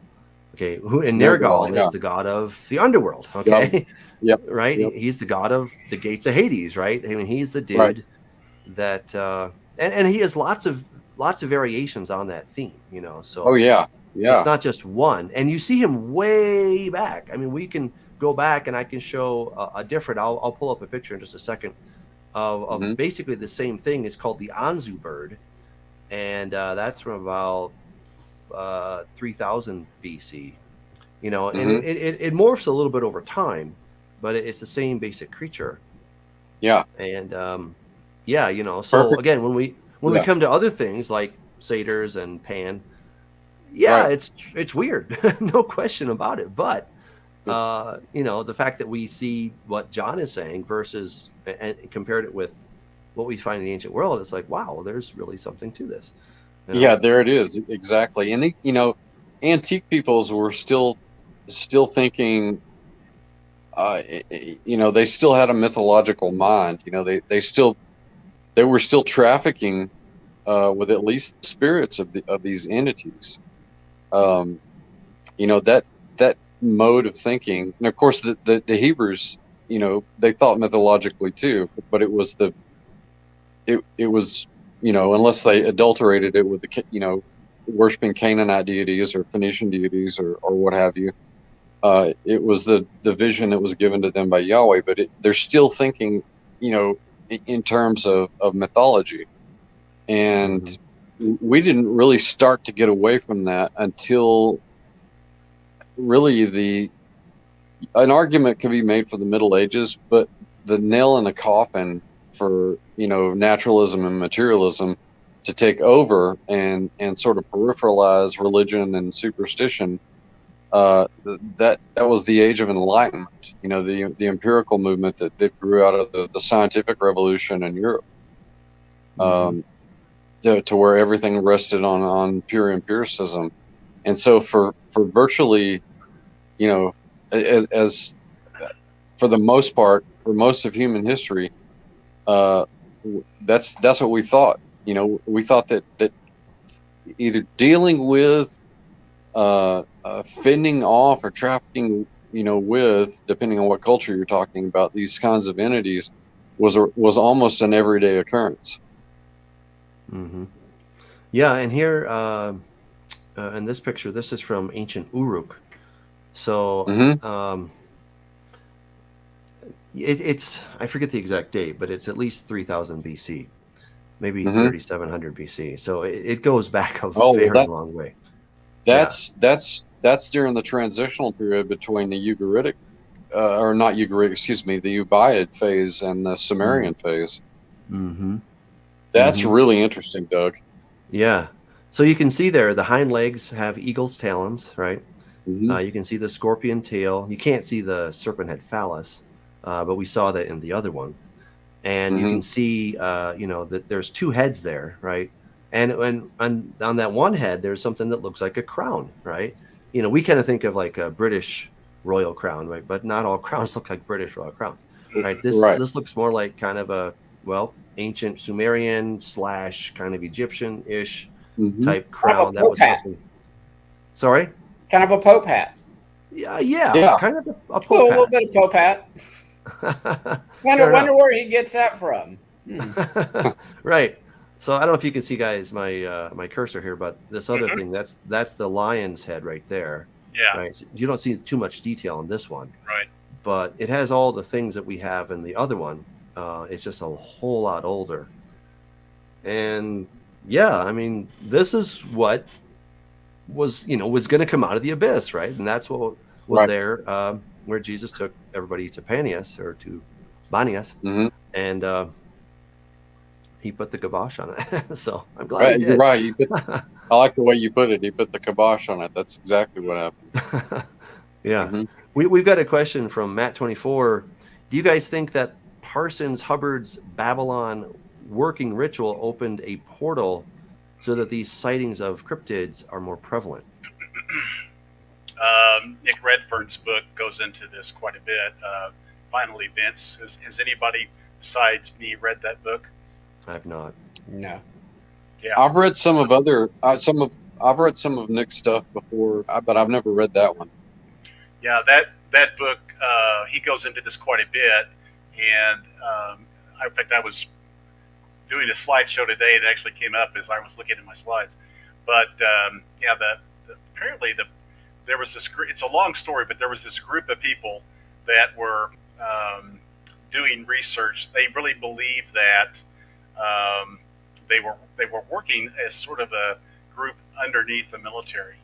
Okay, and Nergal, Nergal yeah. is the god of the underworld. Okay, Yep. right? Yep. He's the god of the gates of Hades, right? I mean, he's the dude Right. that, and he has lots of variations on that theme, you know. So Oh yeah. it's Yeah. not just one, and you see him way back. I mean, we can go back, and I can show a different. I'll pull up a picture in just a second of Mhm. basically the same thing. It's called the Anzu bird, and that's from about 3000 BC. You know, and Mhm. it morphs a little bit over time, but it's the same basic creature. Yeah. And yeah, you know, so Perfect. again, when we Yeah. come to other things like satyrs and Pan, yeah, Right. it's weird, no question about it. But you know, the fact that we see what John is saying versus and compared it with what we find in the ancient world, it's like, wow, there's really something to this. You know? Yeah, there it is. Exactly. And you know, antique peoples were still thinking, you know, they still had a mythological mind. You know, they were still trafficking with at least the spirits of these entities. You know, that mode of thinking, and of course the Hebrews, you know, they thought mythologically too, but it was you know, unless they adulterated it with you know, worshiping Canaanite deities or Phoenician deities or what have you. It was the vision that was given to them by Yahweh, but they're still thinking, you know, in terms of mythology. And we didn't really start to get away from that until really an argument can be made for the Middle Ages, but the nail in the coffin for, you know, naturalism and materialism to take over and sort of peripheralize religion and superstition, that was the age of enlightenment. You know, the empirical movement that grew out of the scientific revolution in Europe, to where everything rested on pure empiricism. And so for virtually, you know, as for the most part, for most of human history, that's what we thought. You know, we thought that either dealing with, fending off or trafficking, you know, with, depending on what culture you're talking about, these kinds of entities was almost an everyday occurrence. Yeah, and here in this picture, this is from ancient Uruk. So it's I forget the exact date, but it's at least 3000 BC, maybe 3700 BC. So it goes back a very long way. That's during the transitional period between the Ugaritic, or not Ugaritic, excuse me, the Ubaid phase and the Sumerian phase. That's really interesting, Doug. Yeah. So you can see there, the hind legs have eagle's talons, right? You can see the scorpion tail. You can't see the serpent head phallus, but we saw that in the other one. And you can see, you know, that there's two heads there, right? And on that one head, there's something that looks like a crown, right? You know, we kind of think of like a British royal crown, right? But not all crowns look like British royal crowns, right? This looks more like kind of a, well, ancient Sumerian / kind of Egyptian-ish type crown. That was something. Sorry? Kind of a Pope hat. Yeah. Kind of a Pope hat. A little bit of Pope hat. Wonder where he gets that from. Right. So I don't know if you can see, guys, my cursor here, but this other thing, that's the lion's head right there. Yeah. Right. So you don't see too much detail on this one. Right. But it has all the things that we have in the other one. It's just a whole lot older. And yeah, I mean, this is what was going to come out of the abyss, right? And that's what was there where Jesus took everybody to Panias, or to Banias, and he put the kibosh on it. So I'm glad he did. You're right. I like the way you put it. He put the kibosh on it. That's exactly what happened. Yeah. We've got a question from Matt24. Do you guys think that Parsons Hubbard's Babylon working ritual opened a portal so that these sightings of cryptids are more prevalent? Nick Redfern's book goes into this quite a bit. Final Events. Has anybody besides me read that book? I have not. No. Yeah. I've read some of I've read some of Nick's stuff before, but I've never read that one. Yeah, that book, he goes into this quite a bit, and in fact, I was doing a slideshow today that actually came up as I was looking at my slides. But yeah, apparently there was this. It's a long story, but there was this group of people that were doing research. They really believed that they were working as sort of a group underneath the military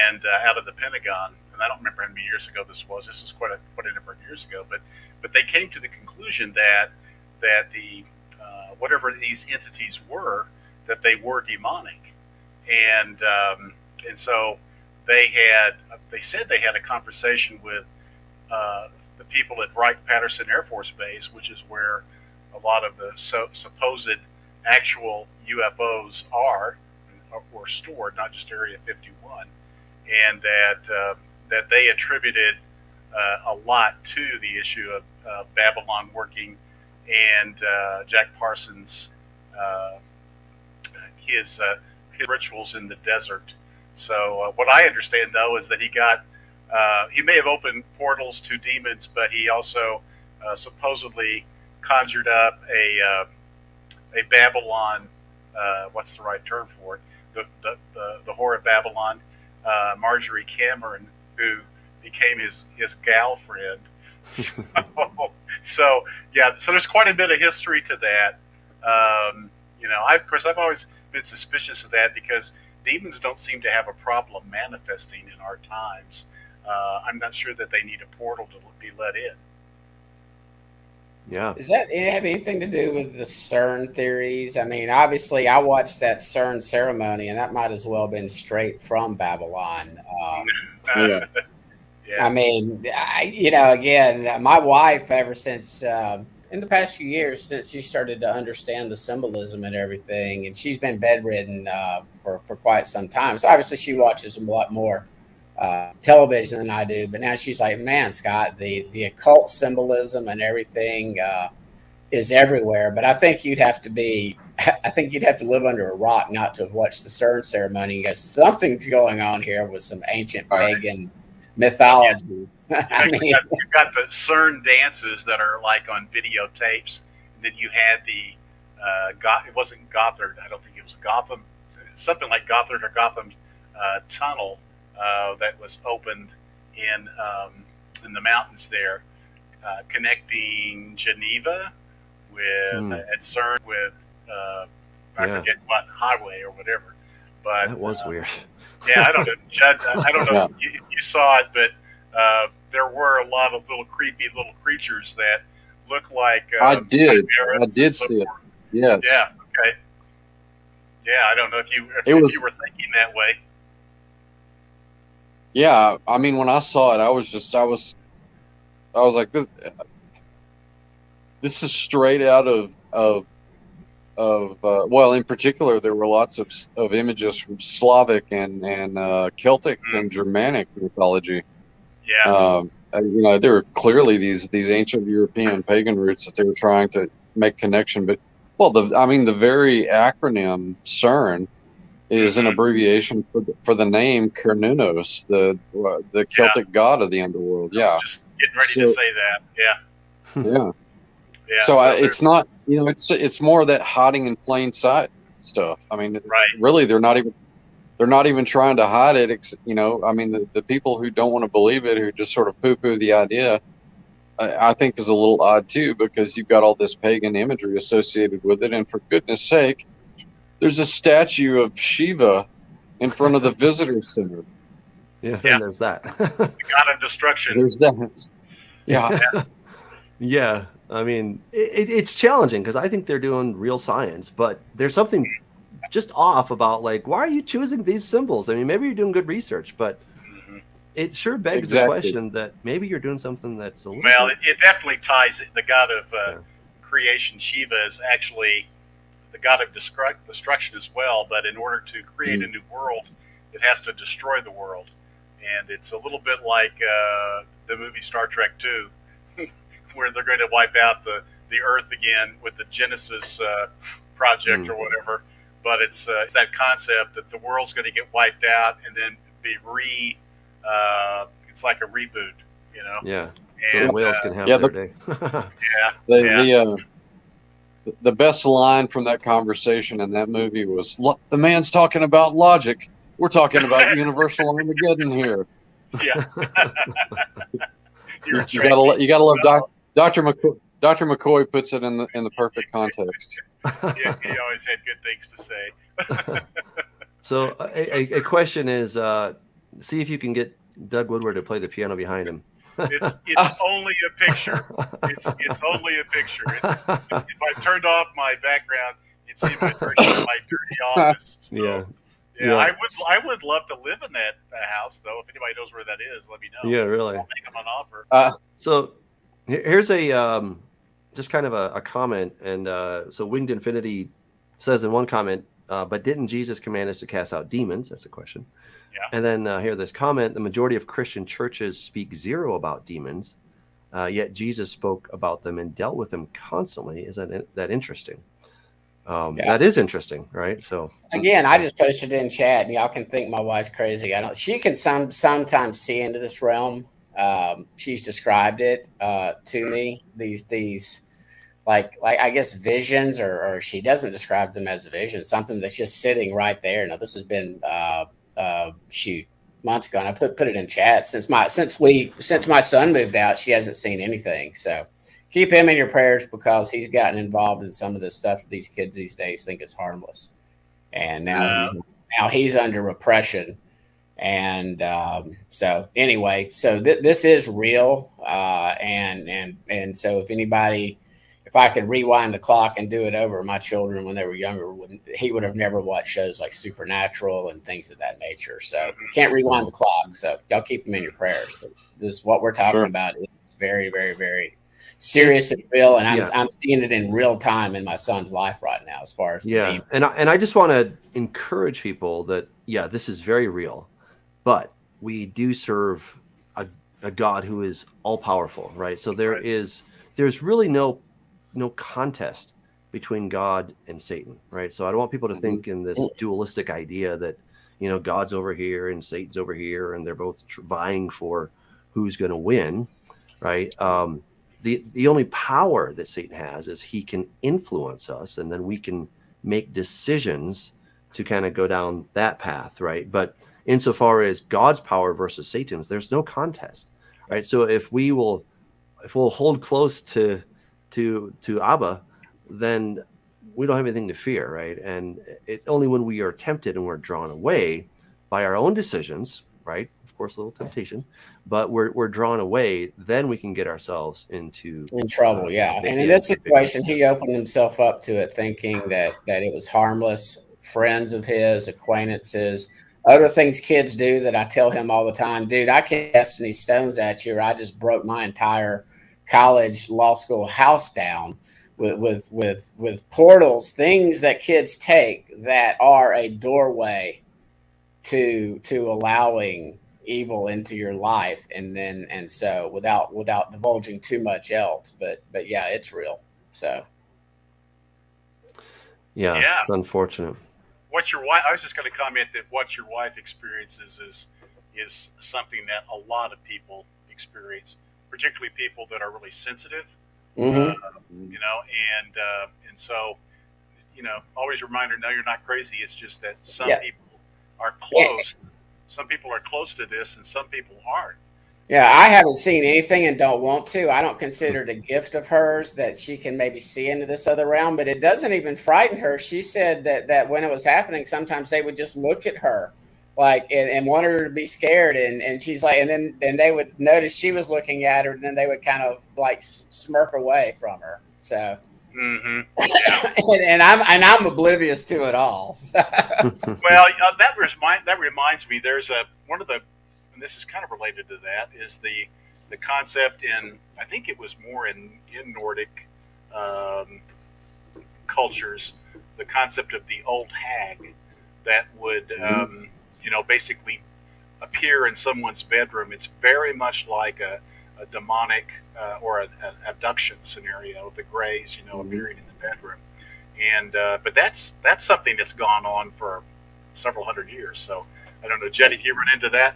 and out of the Pentagon. And I don't remember how many years ago this was. This was quite a number of years ago. But they came to the conclusion that the whatever these entities were, that they were demonic, and so they said they had a conversation with the people at Wright-Patterson Air Force Base, which is where a lot of the supposed actual UFOs are or stored, not just Area 51, and that they attributed a lot to the issue of Babylon working and Jack Parsons' his rituals in the desert. So what I understand, though, is that he may have opened portals to demons, but he also supposedly conjured up a Babylon. What's the right term for it? The whore of Babylon, Marjorie Cameron, who became his gal friend. So yeah, so there's quite a bit of history to that. Of course, I've always been suspicious of that because demons don't seem to have a problem manifesting in our times. I'm not sure that they need a portal to be let in. Yeah. Does that have anything to do with the CERN theories? I mean, obviously, I watched that CERN ceremony, and that might as well have been straight from Babylon. Yeah. Yeah. I mean, again, my wife, ever since in the past few years, since she started to understand the symbolism and everything, and she's been bedridden for quite some time. So obviously, she watches a lot more television than I do. But now she's like, man, Scott, the occult symbolism and everything is everywhere. But I think you'd have to live under a rock not to have watched the CERN ceremony. You got something's going on here with some ancient pagan mythology. You've got the CERN dances that are like on videotapes. And then you had the it wasn't Gothard. I don't think it was Gotham. Something like Gothard or Gotham tunnel that was opened in the mountains there, connecting Geneva with at CERN with I forget what highway or whatever. But that was weird. Yeah, I don't know, Judd. I don't know if you saw it, but there were a lot of creepy little creatures that look like. I did. Chimeras I did see it. Yes. Yeah. Okay. Yeah, I don't know if you were thinking that way. Yeah, I mean, when I saw it, I was like, this is straight out of well, in particular, there were lots of images from Slavic and Celtic and Germanic mythology. Yeah. There were clearly these ancient European pagan roots that they were trying to make connection. But the very acronym CERN is an abbreviation for the name Cernunnos, the Celtic god of the underworld. Yeah. I was just getting ready to say that. Yeah. Yeah. Yeah. So it's not, it's more of that hiding in plain sight stuff. I mean, really, they're not even trying to hide it. The people who don't want to believe it, who just sort of poo-poo the idea, I think is a little odd too, because you've got all this pagan imagery associated with it. And for goodness sake, there's a statue of Shiva in front of the visitor center. Yeah, then there's that. The god of destruction. There's that. Yeah. Yeah. I mean, it's challenging because I think they're doing real science, but there's something just off about, like, why are you choosing these symbols? I mean, maybe you're doing good research, but it sure begs the question that maybe you're doing something that's a little it definitely ties it. The god of creation, Shiva, is actually the god of destruction as well, but in order to create a new world, it has to destroy the world. And it's a little bit like the movie Star Trek 2, where they're going to wipe out the Earth again with the Genesis project or whatever. but it's that concept that the world's going to get wiped out and then be it's like a reboot, you know. Yeah. So And the whales can have yeah, their day. The best line from that conversation in that movie was, "The man's talking about logic. We're talking about universal Armageddon here." Yeah. You gotta love Dr. McCoy. Dr. McCoy puts it in the perfect context. Yeah, he always had good things to say. So a question is, see if you can get Doug Woodward to play the piano behind him. It's only a picture. It's only a picture. It's if I turned off my background, you'd see my dirty office. So, yeah. I would love to live in that house, though. If anybody knows where that is, let me know. Yeah, really. I'll make them an offer. So here's a just kind of a comment, and so Winged Infinity says in one comment, but didn't Jesus command us to cast out demons? That's a question. Yeah. And then here this comment: the majority of Christian churches speak zero about demons, yet Jesus spoke about them and dealt with them constantly. Is that interesting? That is interesting, right? So again, I just posted in chat, and y'all can think my wife's crazy. She can sometimes see into this realm. She's described it to me. These like I guess visions, or she doesn't describe them as a vision. Something that's just sitting right there. Now this has been months ago, and I put it in chat. Since my son moved out, she hasn't seen anything. So keep him in your prayers, because he's gotten involved in some of this stuff that these kids these days think is harmless, and now he's under repression. And so anyway, so this is real, and so if I could rewind the clock and do it over, my children when they were younger he would have never watched shows like Supernatural and things of that nature. So you can't rewind the clock. So y'all keep them in your prayers. This what we're talking about is very, very, very serious and real, and I'm seeing it in real time in my son's life right now. As far as and I just want to encourage people that this is very real, but we do serve a God who is all powerful, right? So there's really no contest between God and Satan, right? So I don't want people to think in this dualistic idea that God's over here and Satan's over here, and they're both vying for who's going to win, right? The only power that Satan has is he can influence us, and then we can make decisions to kind of go down that path, right? But insofar as God's power versus Satan's, there's no contest, right? So if we'll hold close to Abba, then we don't have anything to fear, right? And it's only when we are tempted and we're drawn away by our own decisions, right? Of course, a little temptation, but we're drawn away, then we can get ourselves in trouble. And in this situation, he opened himself up to it, thinking that it was harmless. Friends of his, acquaintances, other things kids do that I tell him all the time, dude, I can't cast any stones at you, or I just broke my entire college, law school house down with portals, things that kids take that are a doorway to allowing evil into your life, and so without divulging too much else, but yeah, it's real. So it's unfortunate. What your wife? I was just going to comment that what your wife experiences is something that a lot of people experience, particularly people that are really sensitive. And so always remind her, no, you're not crazy. It's just that some people are close. Some people are close to this, and some people aren't. Yeah, I haven't seen anything and don't want to. I don't consider it a gift of hers that she can maybe see into this other realm, but it doesn't even frighten her. She said that when it was happening, sometimes they would just look at her like and want her to be scared, and she's like, and then they would notice she was looking at her, and then they would kind of like smirk away from her. So and I'm oblivious to it all. So. Well, that reminds me. There's one of the, and this is kind of related to that, is the concept in, I think it was more in Nordic cultures, the concept of the old hag that would basically appear in someone's bedroom. It's very much like a demonic or an abduction scenario of the Greys, appearing in the bedroom. And but that's something that's gone on for several hundred years. So I don't know, Jed, have you run into that?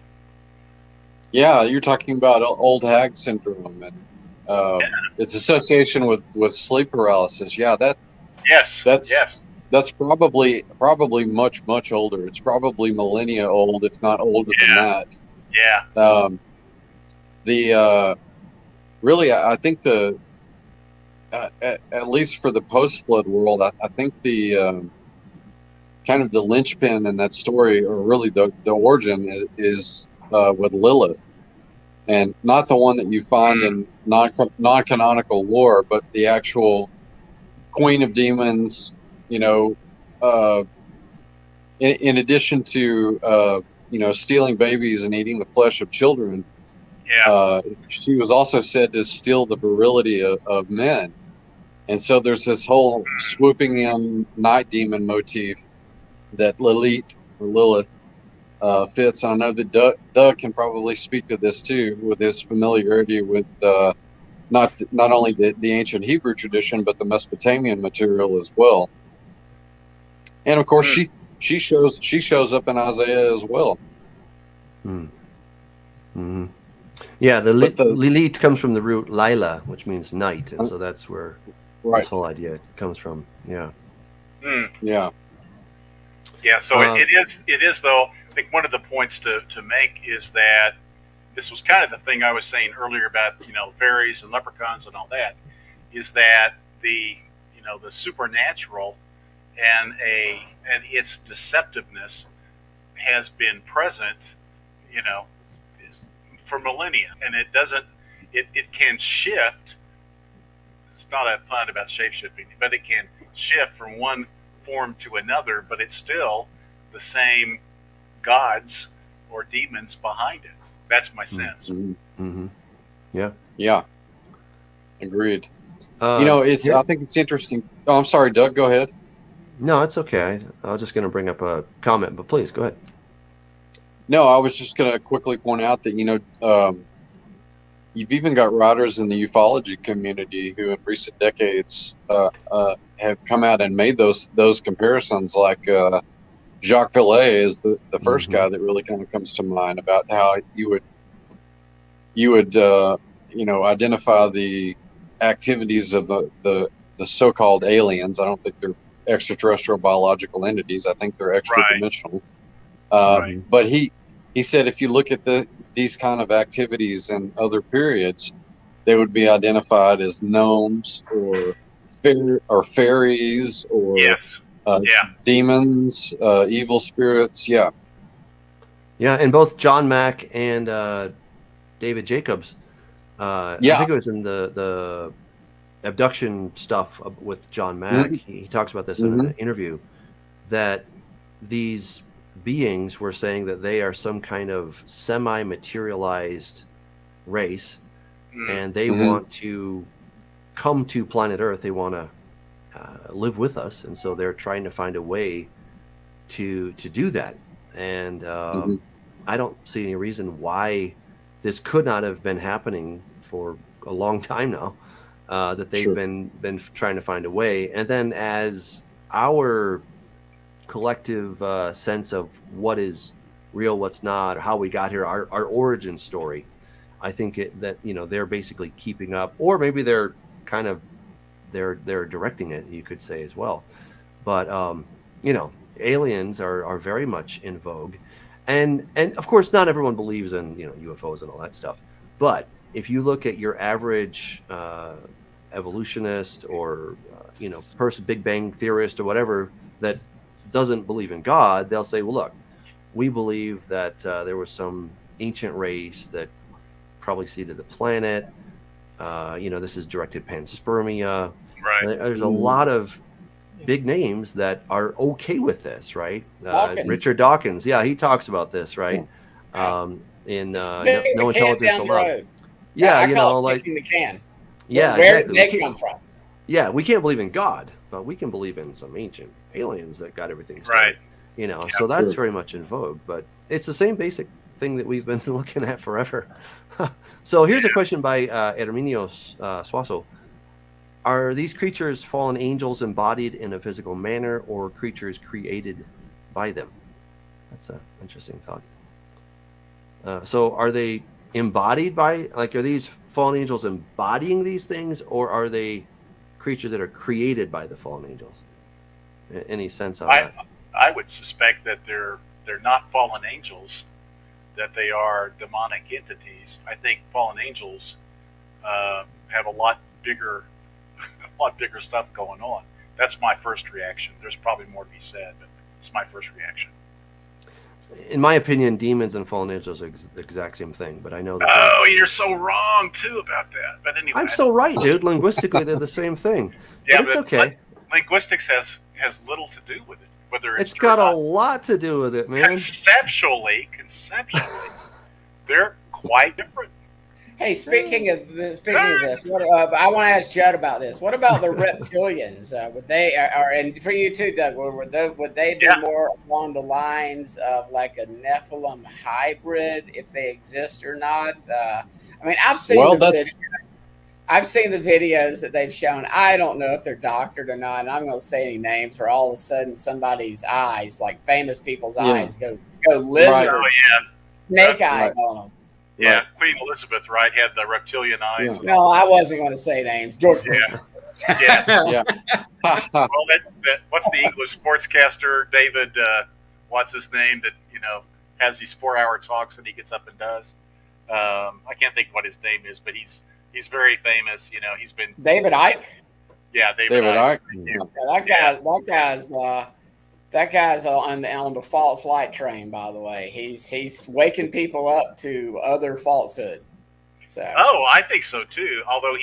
Yeah, you're talking about old hag syndrome and its association with sleep paralysis. Yeah, Yes, that's yes, that's probably much older. It's probably millennia old, if not older than yeah, that. yeah, Um, the really, I think at least for the post flood world, I think the kind of the linchpin in that story, or really the origin, is with Lilith, and not the one that you find mm, in non-canonical lore, but the actual Queen of Demons. You know, uh, in addition to stealing babies and eating the flesh of children, yeah, she was also said to steal the virility of men. And so there's this whole swooping in night demon motif that Lilith fits. I know that Doug can probably speak to this too, with his familiarity with not only the ancient Hebrew tradition, but the Mesopotamian material as well. And of course, mm, she shows up in Isaiah as well. Mm-hmm. Yeah, But Lilith comes from the root Lila, which means night, and so that's where right, this whole idea comes from. Yeah. mm. yeah, Yeah, so it is though. I think one of the points to make is that this was kind of the thing I was saying earlier about fairies and leprechauns and all that, is that the supernatural and its deceptiveness has been present, you know, for millennia, and it can shift. It's not a pun about shape shifting, but it can shift from one form to another, but it's still the same gods or demons behind it. That's my sense. Mm-hmm. Yeah. yeah, agreed. I think it's interesting. Oh, I'm sorry, Doug. Go ahead. No, it's okay. I was just going to bring up a comment, but please go ahead. No, I was just going to quickly point out that you've even got writers in the ufology community who, in recent decades, have come out and made those comparisons. Like Jacques Vallée is the first guy that really kind of comes to mind about how you would identify the activities of the so-called aliens. I don't think they're extraterrestrial biological entities. I think they're extra dimensional. Right. But he said if you look at these kind of activities in other periods, they would be identified as gnomes or fairies or Yes. demons, evil spirits. Yeah. Yeah, and both John Mack and David Jacobs. I think it was in the abduction stuff with John Mack. He talks about this in an interview, that these beings were saying that they are some kind of semi-materialized race, and they want to come to planet Earth. They want to live with us, and so they're trying to find a way to do that. And I don't see any reason why this could not have been happening for a long time now. That they've been trying to find a way, and then as our collective sense of what is real, what's not, how we got here, our origin story, I think that they're basically keeping up, or maybe they're kind of they're directing it, you could say as well. But aliens are very much in vogue, and of course not everyone believes in UFOs and all that stuff. But if you look at your average evolutionist or person, Big Bang theorist or whatever, that doesn't believe in God, they'll say, well, look, we believe that there was some ancient race that probably seeded the planet. This is directed panspermia. Right. There's a lot of big names that are okay with this, right? Richard Dawkins, he talks about this, right? In No Intelligence Allowed. Yeah, I call it kicking the can. Yeah, where exactly. did they come from? Yeah, we can't believe in God, but we can believe in some ancient aliens that got everything started. Right. So that's very much in vogue, but it's the same basic thing that we've been looking at forever. So here's a question by Herminio Suazo. Are these creatures fallen angels embodied in a physical manner, or creatures created by them? That's an interesting thought. So are they embodied by, like, are these fallen angels embodying these things, or are they creatures that are created by the fallen angels? Any sense on that? I would suspect that they're not fallen angels, that they are demonic entities. I think fallen angels have a lot bigger stuff going on. That's my first reaction. There's probably more to be said, but it's my first reaction. In my opinion, demons and fallen angels are the exact same thing, but I know that. Oh, you're so wrong too about that. But anyway, I'm so right, dude. Linguistically, they're the same thing. Yeah, but it's okay. Linguistics has little to do with it. Whether it's got a lot to do with it, man. Conceptually, they're quite different. Hey, speaking of this, I want to ask Judd about this. What about the reptilians? Would they, and for you too, Doug, would they be more along the lines of like a Nephilim hybrid, if they exist or not? I mean, I've seen the videos that they've shown. I don't know if they're doctored or not, and I'm going to say any names, or all of a sudden somebody's eyes, like famous people's eyes, go lizard, snake eyes on them. Yeah, right. Queen Elizabeth, right, had the reptilian eyes. Yeah. No, I wasn't going to say names. George Bush. Yeah. Well, what's the English sportscaster, David, what's his name, that, has these 4-hour talks that he gets up and does? I can't think what his name is, but he's very famous. He's been... David Icke? Yeah, David Icke. Yeah, that guy's on the false light train, by the way. He's waking people up to other falsehood. So. Oh, I think so too. Although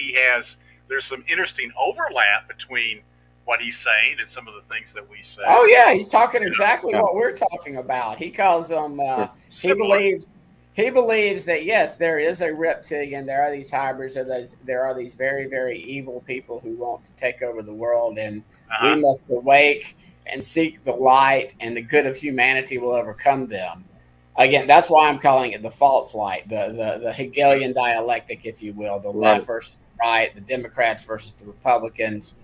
there's some interesting overlap between what he's saying and some of the things that we say. Oh yeah, he's talking exactly what we're talking about. He calls them. He believes that yes, there is a reptilian. There are these hybrids. There are these very, very evil people who want to take over the world, and we must awake and seek the light, and the good of humanity will overcome them. Again, that's why I'm calling it the false light, the Hegelian dialectic, if you will, the left versus the right, the Democrats versus the Republicans.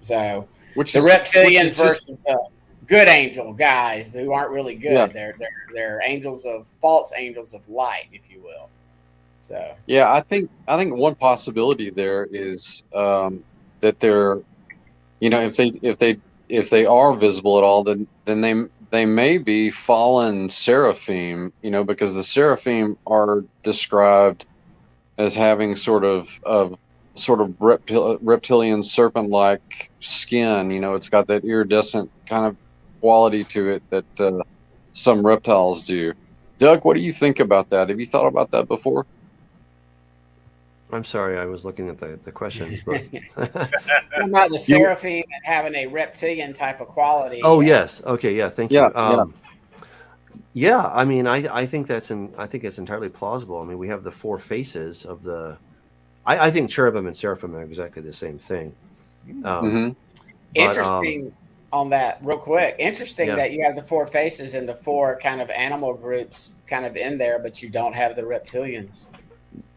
So the reptilians versus the good angel guys who aren't really good. Yeah. They're false angels of light, if you will. So yeah, I think one possibility there is that they're, if they are visible at all, then they may be fallen seraphim, because the seraphim are described as having sort of reptilian serpent-like skin. It's got that iridescent kind of quality to it that some reptiles do. Doug, what do you think about that? Have you thought about that before? I'm sorry, I was looking at the questions. But about the seraphim and having a reptilian type of quality. Oh yes, okay, yeah, thank you. Yeah, I mean, I think it's entirely plausible. I mean, we have the 4 faces of the. I think cherubim and seraphim are exactly the same thing. Interesting on that, real quick. Interesting that you have the 4 faces and the 4 kind of animal groups kind of in there, but you don't have the reptilians.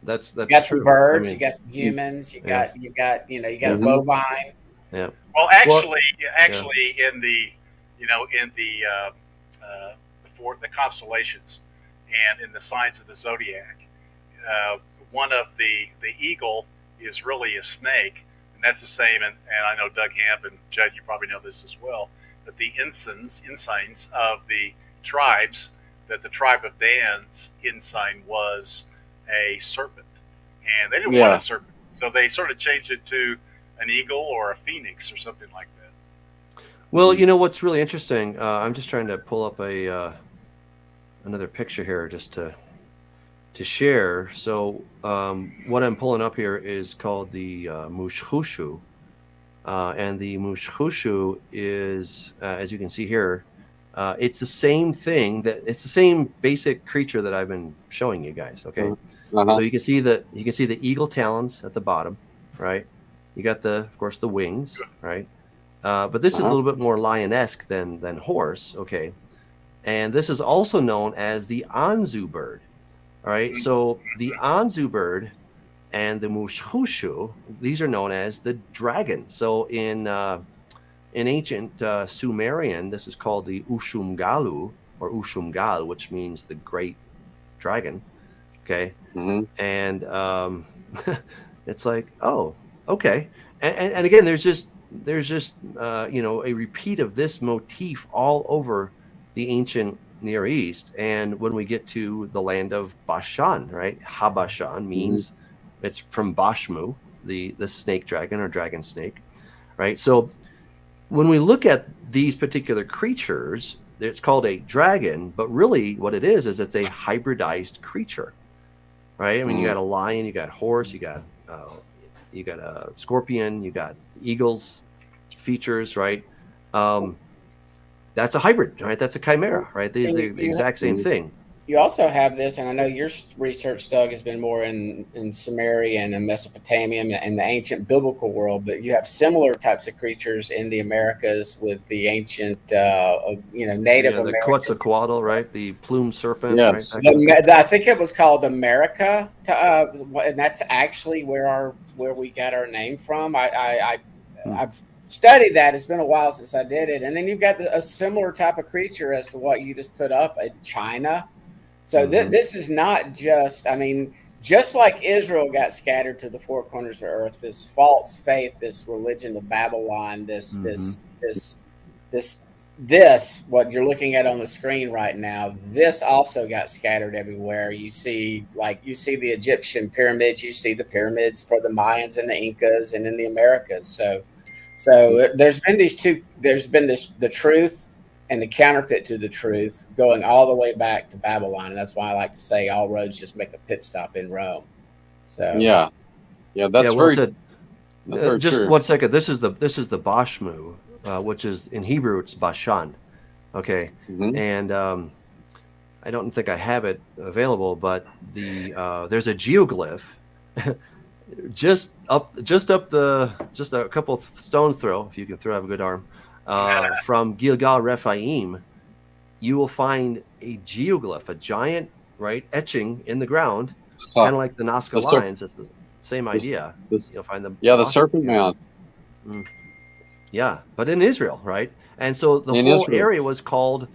That's you got true. some birds, you got some humans, you got a bovine. Yeah. Well, actually, in the the constellations and in the signs of the zodiac, one of the eagle is really a snake, and that's the same. And I know Doug Hamp and Judd, you probably know this as well. That the ensigns of the tribes, that the tribe of Dan's ensign was a serpent, and they didn't want a serpent, so they sort of changed it to an eagle or a phoenix or something like that. Well, what's really interesting, I'm just trying to pull up another picture here just to share. So what I'm pulling up here is called the mushhushu, and the mushhushu is, as you can see here, it's the same thing, it's the same basic creature that I've been showing you guys. Okay. So you can see the eagle talons at the bottom, right? You got of course the wings, right? But this is a little bit more lion-esque than horse, okay? And this is also known as the Anzu bird. All right. So the Anzu bird and the Mushushu. These are known as the dragon. So in ancient Sumerian, this is called the Ushumgalu or Ushumgal, which means the great dragon. Okay. Mm-hmm. And it's like, oh, okay. And again, there's just a repeat of this motif all over the ancient Near East. And when we get to the land of Bashan, right? Habashan means it's from Bashmu, the snake dragon or dragon snake, right? So when we look at these particular creatures, it's called a dragon, but really what it is it's a hybridized creature, right? I mean, you got a lion, you got horse, you got a scorpion, you got eagles features, right? That's a hybrid, right? That's a chimera, right? They're the exact same thing. You also have this, and I know your research, Doug, has been more in Sumerian and Mesopotamia and the ancient biblical world, but you have similar types of creatures in the Americas with the ancient, Native the Americans. Quetzalcoatl, right? The plumed serpent, yes. right? I think it was called America, and that's actually where we got our name from. I've studied that. It's been a while since I did it. And then you've got a similar type of creature as to what you just put up in China. So this is not just, I mean, just like Israel got scattered to the four corners of the earth, this false faith, this religion of Babylon, this what you're looking at on the screen right now, this also got scattered everywhere. You see the Egyptian pyramids, you see the pyramids for the Mayans and the Incas and in the Americas. So there's been the truth and the counterfeit to the truth going all the way back to Babylon. And that's why I like to say all roads just make a pit stop in Rome. So that's very said. Just true. 1 second. This is the Bashmu, which is in Hebrew it's Bashan. Okay. And I don't think I have it available, but there's a geoglyph just a couple of stones throw, if you can throw, have a good arm, from Gilgal Rephaim. You will find a geoglyph, a giant, right, etching in the ground, kind of like the Nazca lines. It's the same idea. You'll find them. Yeah, the serpent mound. Yeah, but in Israel, right? And so the whole area was called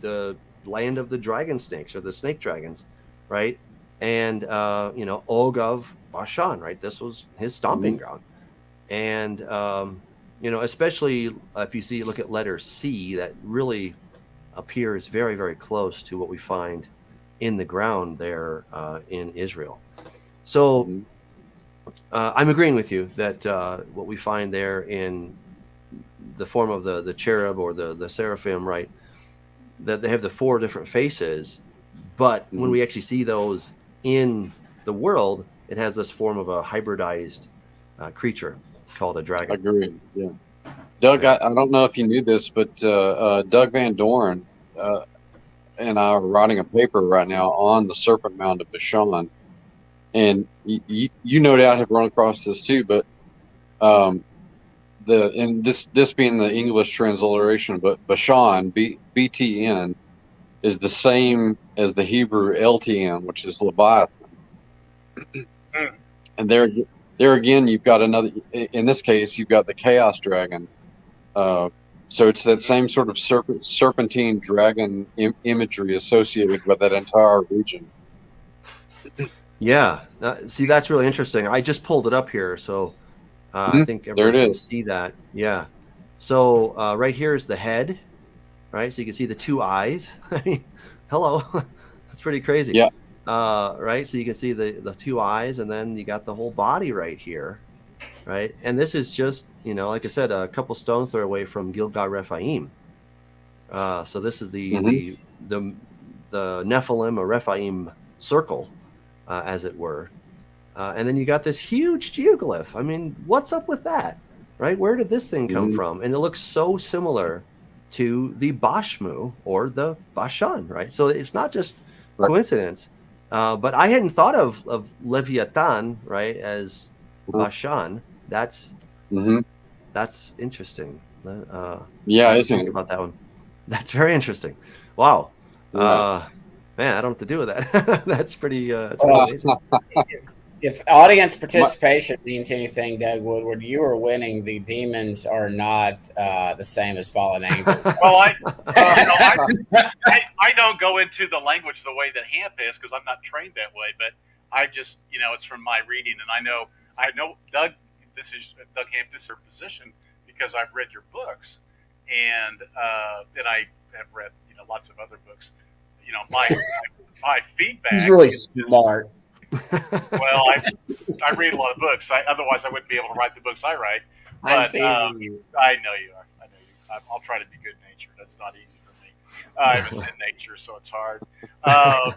the land of the dragon snakes or the snake dragons, right? And Og of Bashan, right? This was his stomping ground. And especially if you look at letter C, that really appears very, very close to what we find in the ground there in Israel. So I'm agreeing with you that what we find there in the form of the cherub or the seraphim, right, that they have the four different faces, but when we actually see those in the world, it has this form of a hybridized creature called a dragon. Agreed. Yeah. Doug, I don't know if you knew this, but Doug Van Doren and I are writing a paper right now on the Serpent Mound of Bashan. And you no doubt have run across this too, but this being the English transliteration, but Bashan, BTN, is the same as the Hebrew LTN, which is Leviathan. And there again, you've got another. In this case, you've got the Chaos Dragon. So it's that same sort of serpentine dragon imagery associated with that entire region. Yeah, see, that's really interesting. I just pulled it up here, so I think everyone can see that. Yeah. So right here is the head, right? So you can see the two eyes. I mean, hello, that's pretty crazy. Yeah. Right. So you can see the two eyes, and then you got the whole body right here, right? And this is just, like I said, a couple stones throw away from Gilgal Rephaim. So this is the Nephilim or Rephaim circle, as it were. And then you got this huge geoglyph. I mean, what's up with that, right? Where did this thing come from? And it looks so similar to the Bashmu or the Bashan, right? So it's not just coincidence. But I hadn't thought of Leviathan, right, as Bashan. That's interesting. Yeah, isn't it? About that one. That's very interesting. Wow. Yeah. Man, I don't have to do with that. That's pretty amazing. If audience participation means anything, Doug Woodward, you are winning. The demons are not the same as fallen angels. Well, I don't go into the language the way that Hamp is because I'm not trained that way. But I just, it's from my reading, and I know Doug. This is Doug Hamp. This is your position because I've read your books, and I have read lots of other books. My feedback. He's really smart. Well, I read a lot of books. Otherwise, I wouldn't be able to write the books I write. But I know you are. I know you. I'll try to be good natured. That's not easy for me. I have a sin nature, so it's hard. I'm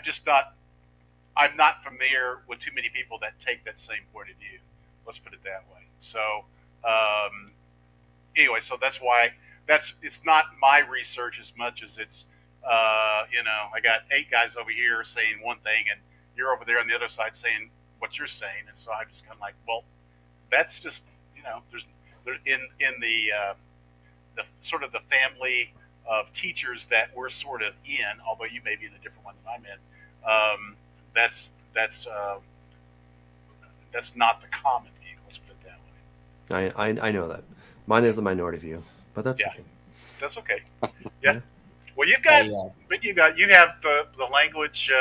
just not. I'm not familiar with too many people that take that same point of view. Let's put it that way. So anyway, so that's why it's not my research as much as it's. I got 8 guys over here saying one thing, and you're over there on the other side saying what you're saying, and so I'm just kind of like, well, that's just there's in the sort of the family of teachers that we're sort of in, although you may be in a different one than I'm in. That's not the common view. Let's put it that way. I know that mine is the minority view, but that's okay. That's okay. Yeah. Well, you have the language,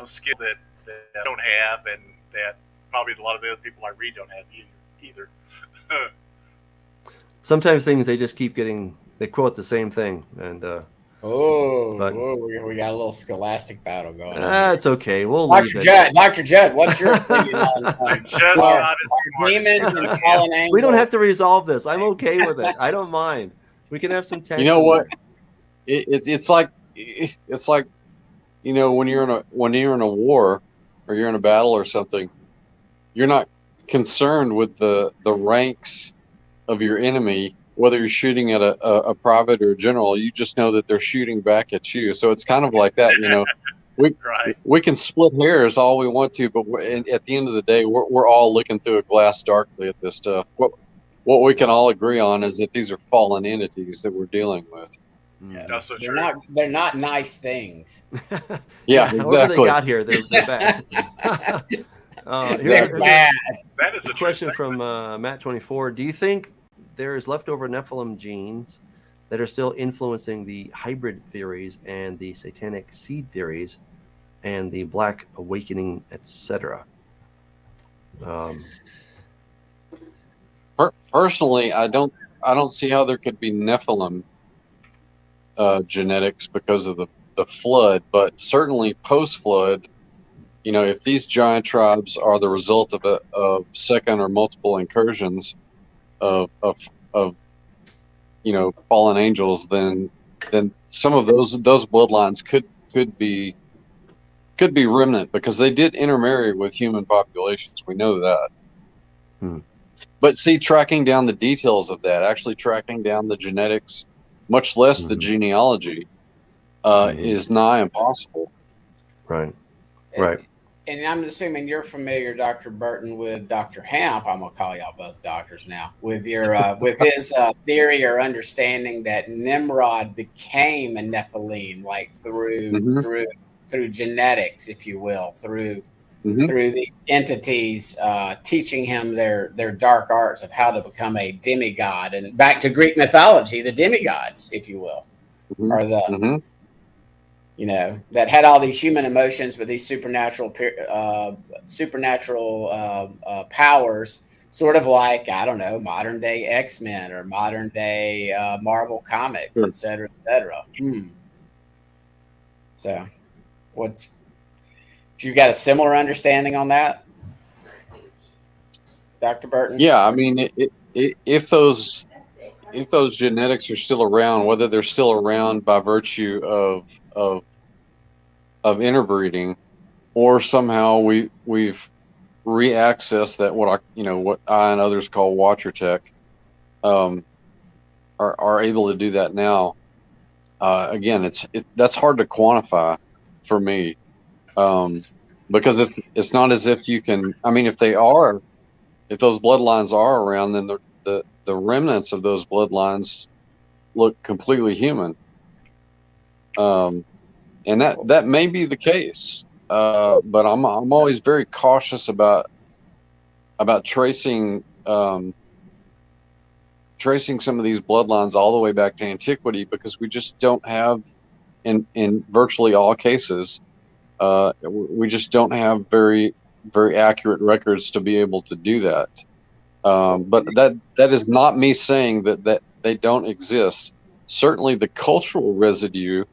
skill that I don't have, and that probably a lot of the other people I read don't have either. Sometimes things they just keep they quote the same thing, and we got a little scholastic battle going on. It's okay. We'll Dr. Judd. Dr. Judd, what's your opinion on I'm just not as smart demons and fallen angels? We don't have to resolve this. I'm okay with it. I don't mind. We can have some tension. You know what? It's like when you're in a war or you're in a battle or something, you're not concerned with the ranks of your enemy, whether you're shooting at a private or a general. You just know that they're shooting back at you. So it's kind of like that, we can split hairs all we want to, but at the end of the day, we're all looking through a glass darkly at this stuff. What we can all agree on is that these are fallen entities that we're dealing with. Yeah, that's so true. They're not nice things. Yeah, exactly. They got here, they're bad. They're bad. That is a question from Matt24. Do you think there's leftover Nephilim genes that are still influencing the hybrid theories and the satanic seed theories and the Black Awakening, etc.? Personally, I don't see how there could be Nephilim genetics because of the flood, but certainly post-flood, if these giant tribes are the result of second or multiple incursions of fallen angels, then some of those bloodlines could be remnant, because they did intermarry with human populations. We know that. But see, tracking down the details of that, actually tracking down the genetics, much less the genealogy, is nigh impossible. Right. And I'm assuming you're familiar, Dr. Burton, with Dr. Hamp. I'm gonna call y'all both doctors now. With your with his theory or understanding that Nimrod became a Nephilim, like through genetics, if you will, through the entities teaching him their dark arts of how to become a demigod. And back to Greek mythology, the demigods, if you will, are the that had all these human emotions with these supernatural powers, sort of like, I don't know, modern day X-Men or modern day Marvel comics, et cetera, et cetera. So you got a similar understanding on that, Dr. Burton? Yeah, I mean, if those genetics are still around, whether they're still around by virtue of interbreeding, or somehow we've re-accessed that, what I and others call watcher tech, are able to do that now. Again, that's hard to quantify for me, because it's not as if you can. I mean, if those bloodlines are around, then the remnants of those bloodlines look completely human. And that may be the case, but I'm always very cautious about tracing some of these bloodlines all the way back to antiquity, because we just don't have, in virtually all cases, we just don't have very accurate records to be able to do that. But that is not me saying that they don't exist. Certainly the cultural residue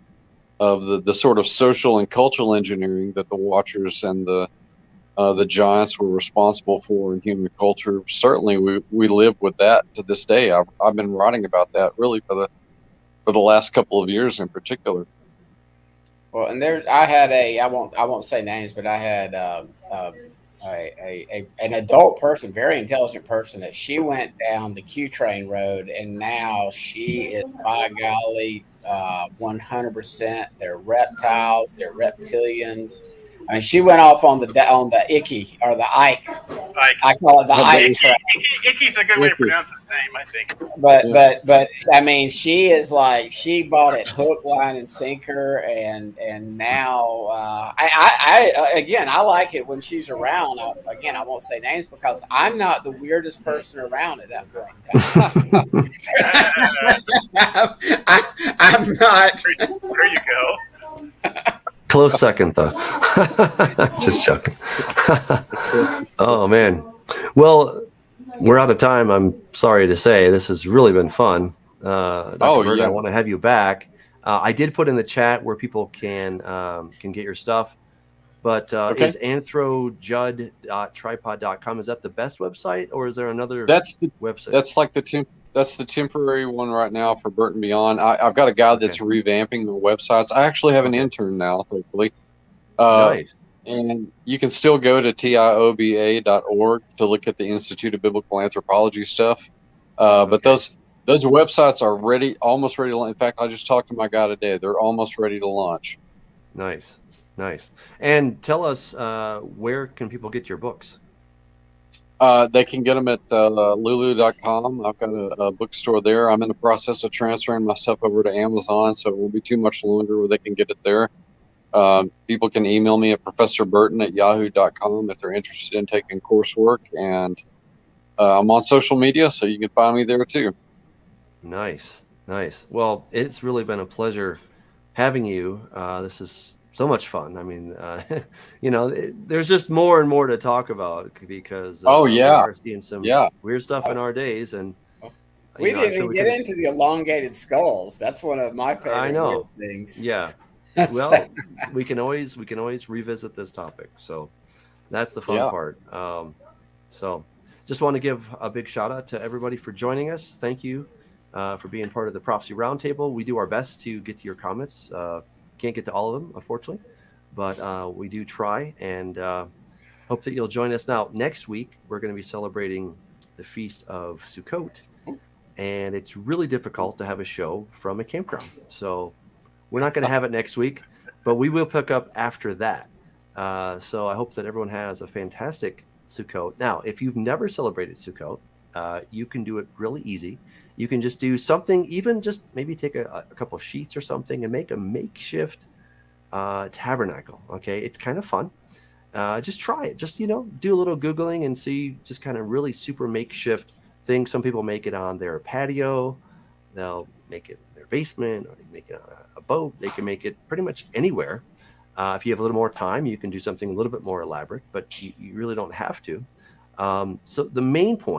of the sort of social and cultural engineering that the Watchers and the Giants were responsible for in human culture. Certainly we live with that to this day. I've been writing about that really for the last couple of years in particular. Well, and I had I won't say names, but I had an adult person, very intelligent person, that she went down the Q train road, and now she is, by golly, 100%. They're reptiles, they're reptilians. I mean, she went off on the Icky or the Ike. I call it the Ike. Icky's a good way to pronounce his name, I think. But I mean, she is like, she bought it hook, line, and sinker, and now I like it when she's around. I won't say names because I'm not the weirdest person around at that point. I'm not. There you go. Close second, though. Just joking. Oh, man. Well, we're out of time. I'm sorry to say. This has really been fun. Dr. Burton, I want to have you back. I did put in the chat where people can get your stuff. But is anthrojudd.tripod.com, is that the best website, or is there another website? That's the temporary one right now for Burton Beyond. I've got a guy that's revamping the websites. I actually have an intern now, thankfully. Nice. And you can still go to tioba.org to look at the Institute of Biblical Anthropology stuff. But those websites are almost ready to launch. In fact, I just talked to my guy today. They're almost ready to launch. Nice. And tell us, where can people get your books? They can get them at lulu.com. I've got a bookstore there. I'm in the process of transferring my stuff over to Amazon, so it won't be too much longer where they can get it there. People can email me at professorburton@yahoo.com if they're interested in taking coursework. And I'm on social media, so you can find me there too. Nice. Well, it's really been a pleasure having you. This is so much fun. I mean, there's just more and more to talk about because we are seeing some weird stuff in our days, and we didn't even get into the elongated skulls. That's one of my favorite things. Yeah. Well, we can always revisit this topic. So that's the fun part. So just want to give a big shout out to everybody for joining us. Thank you for being part of the Prophecy Roundtable. We do our best to get to your comments. Can't get to all of them, unfortunately, but we do try, and hope that you'll join us. Now, next week, we're going to be celebrating the Feast of Sukkot, and it's really difficult to have a show from a campground. So we're not going to have it next week, but we will pick up after that. So I hope that everyone has a fantastic Sukkot. Now, if you've never celebrated Sukkot, you can do it really easy. You can just do something, even just maybe take a couple sheets or something and make a makeshift tabernacle. Okay, it's kind of fun. Just try it. Just, do a little Googling and see just kind of really super makeshift things. Some people make it on their patio. They'll make it in their basement, or they make it on a boat. They can make it pretty much anywhere. If you have a little more time, you can do something a little bit more elaborate, but you really don't have to. So the main point